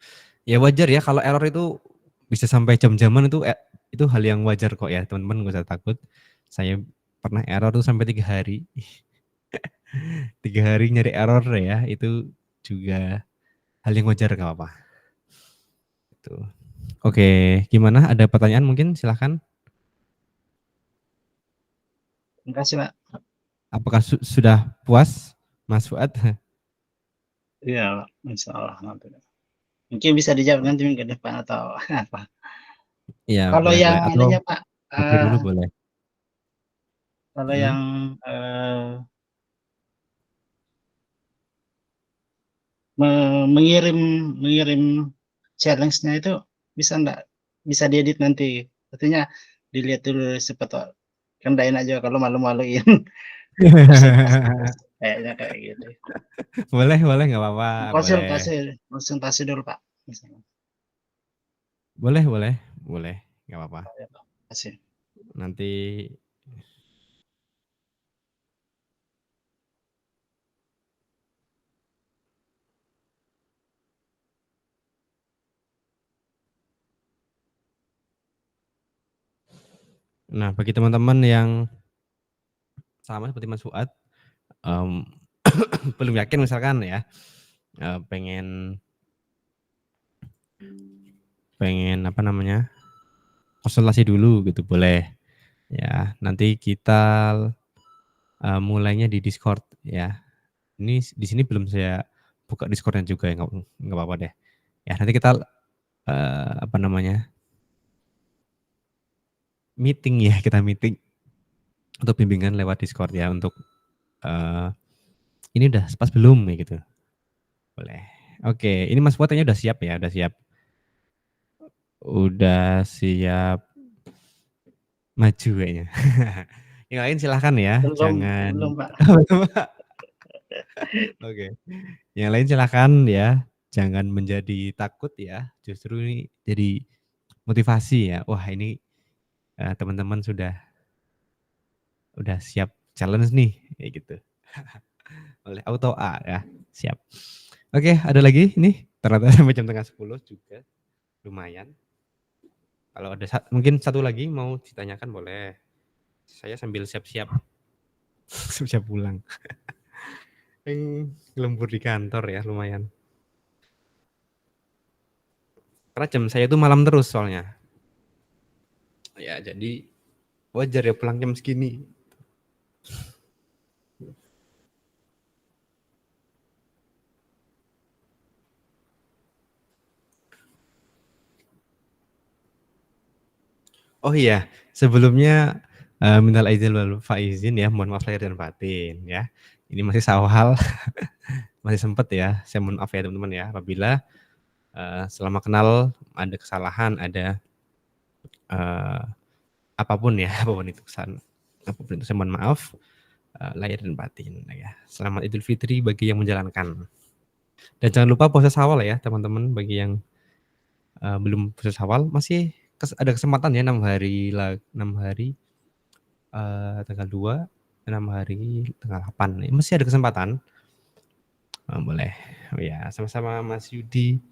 Ya wajar ya kalau error itu bisa sampai jam-jaman itu hal yang wajar kok ya teman-teman, nggak usah takut. Saya pernah error tuh sampai 3 hari. 3 hari nyari error ya, itu juga hal yang wajar, nggak apa-apa. Gitu. Oke, gimana? Ada pertanyaan mungkin? Silahkan. Terima kasih, Pak. Apakah sudah puas, Mas Fuad? Iya, insya Allah. Mungkin bisa dijawab nanti minggu depan atau apa. Iya, Kalau boleh, yang boleh. Atau adanya Pak, dulu boleh. kalau yang mengirim challenge-nya itu bisa diedit nanti. Artinya dilihat dulu siapa tahu kan nggak enak juga kalau malu-maluin. Kayaknya kayak gitu. Boleh, nggak apa-apa, boleh. Konsultasi dulu Pak. Misalnya. Boleh, nggak apa-apa. Kasih. Nanti nah, bagi teman-teman yang sama seperti Mas Fuad, belum yakin misalkan ya, pengen apa namanya, konsultasi dulu gitu, boleh. Ya, nanti kita mulainya di Discord ya. Ini di sini belum saya buka Discord-nya juga ya, nggak apa-apa deh. Ya, nanti kita apa namanya, meeting ya, kita meeting untuk bimbingan lewat Discord ya, untuk ini udah pas belum ya gitu. Boleh. Oke, ini Mas Fuad kayaknya udah siap ya, udah siap maju kayaknya. Yang lain silahkan ya, jangan. Belum Pak. Oke. Yang lain silahkan ya, jangan menjadi takut ya. Justru ini jadi motivasi ya. Wah, ini teman-teman sudah siap challenge nih, kayak gitu. Oleh auto A ya, siap. Oke, ada lagi ini ternyata sampai jam 9:30 juga, lumayan. Kalau ada mungkin satu lagi mau ditanyakan boleh. Saya sambil siap-siap pulang. Lembur di kantor ya, lumayan. Karena jam saya itu malam terus soalnya. Ya, jadi wajar ya pulang jam segini. Oh iya, sebelumnya minal aidin wal faizin ya, mohon maaf lahir dan batin ya. Ini masih sawal, masih sempat ya. Saya mohon maaf ya teman-teman ya, apabila selama kenal ada kesalahan, ada apapun ya, apapun itu saya mohon maaf lahir dan batin ya. Selamat Idul Fitri bagi yang menjalankan. Dan jangan lupa puasa Syawal ya teman-teman, bagi yang belum puasa Syawal masih ada kesempatan ya 6 hari tanggal 2, 6 hari tanggal 8. Masih ada kesempatan. Boleh. Oh ya, sama-sama Mas Yudi,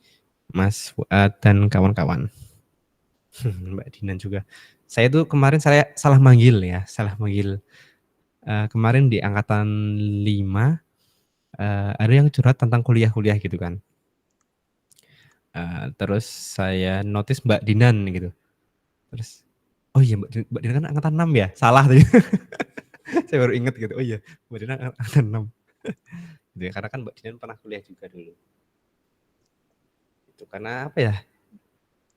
Mas Fuad dan kawan-kawan. Mbak Dinan juga. Saya tuh kemarin saya salah manggil. Kemarin di angkatan 5 ada yang curhat tentang kuliah gitu kan. Terus saya notice Mbak Dinan gitu. Terus, oh iya Mbak Dinan kan angkatan 6 ya? Salah tadi. Saya baru ingat gitu. Oh iya, Mbak Dinan angkatan 6. Gitu ya, karena kan Mbak Dinan pernah kuliah juga dulu. Itu karena apa ya?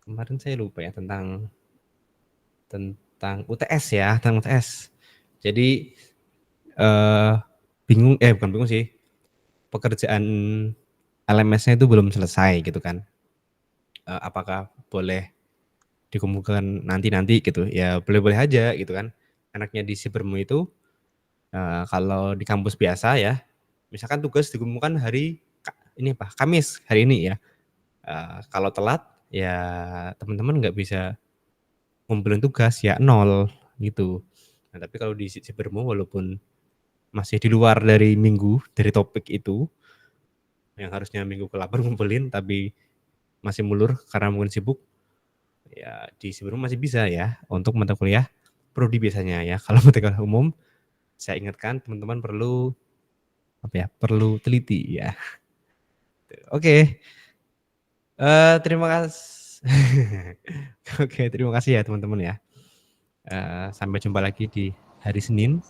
Kemarin saya lupa ya tentang UTS ya, tentang UTS. Jadi bukan bingung sih. Pekerjaan LMS-nya itu belum selesai gitu kan. Apakah boleh dikumpulkan nanti gitu? Ya boleh-boleh aja gitu kan. Anaknya di Sibermu itu kalau di kampus biasa ya, misalkan tugas dikumpulkan hari Kamis hari ini ya. Kalau telat ya teman-teman nggak bisa ngumpulin tugas ya 0 gitu. Nah, tapi kalau di Sibermu walaupun masih di luar dari topik itu, yang harusnya minggu ke-8 ngumpulin tapi masih mulur karena mungkin sibuk, ya di Sibermu masih bisa ya untuk mata kuliah prodi biasanya ya. Kalau mata kuliah umum, saya ingatkan teman-teman perlu teliti ya. Oke. Terima kasih. Oke, terima kasih ya teman-teman ya. Sampai jumpa lagi di hari Senin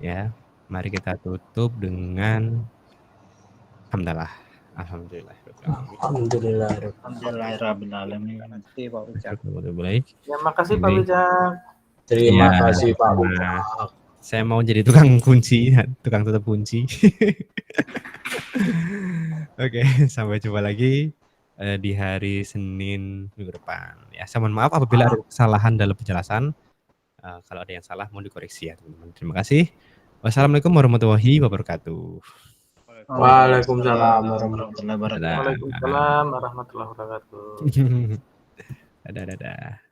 ya. Mari kita tutup dengan hamdalah. Alhamdulillahirabbil alamin. Baik. Ya, makasih Pak Wicak. Terima kasih Pak Wicak. Saya mau jadi tukang kunci, tukang tutup kunci. Oke, sampai jumpa lagi di hari Senin minggu depan. Ya, saya mohon maaf apabila ada kesalahan dalam penjelasan. Kalau ada yang salah mohon dikoreksi ya, teman-teman. Terima kasih. Wassalamualaikum warahmatullahi wabarakatuh. Waalaikumsalam warahmatullahi wabarakatuh. Dadah. Waalaikumsalam warahmatullahi wabarakatuh. Dadah.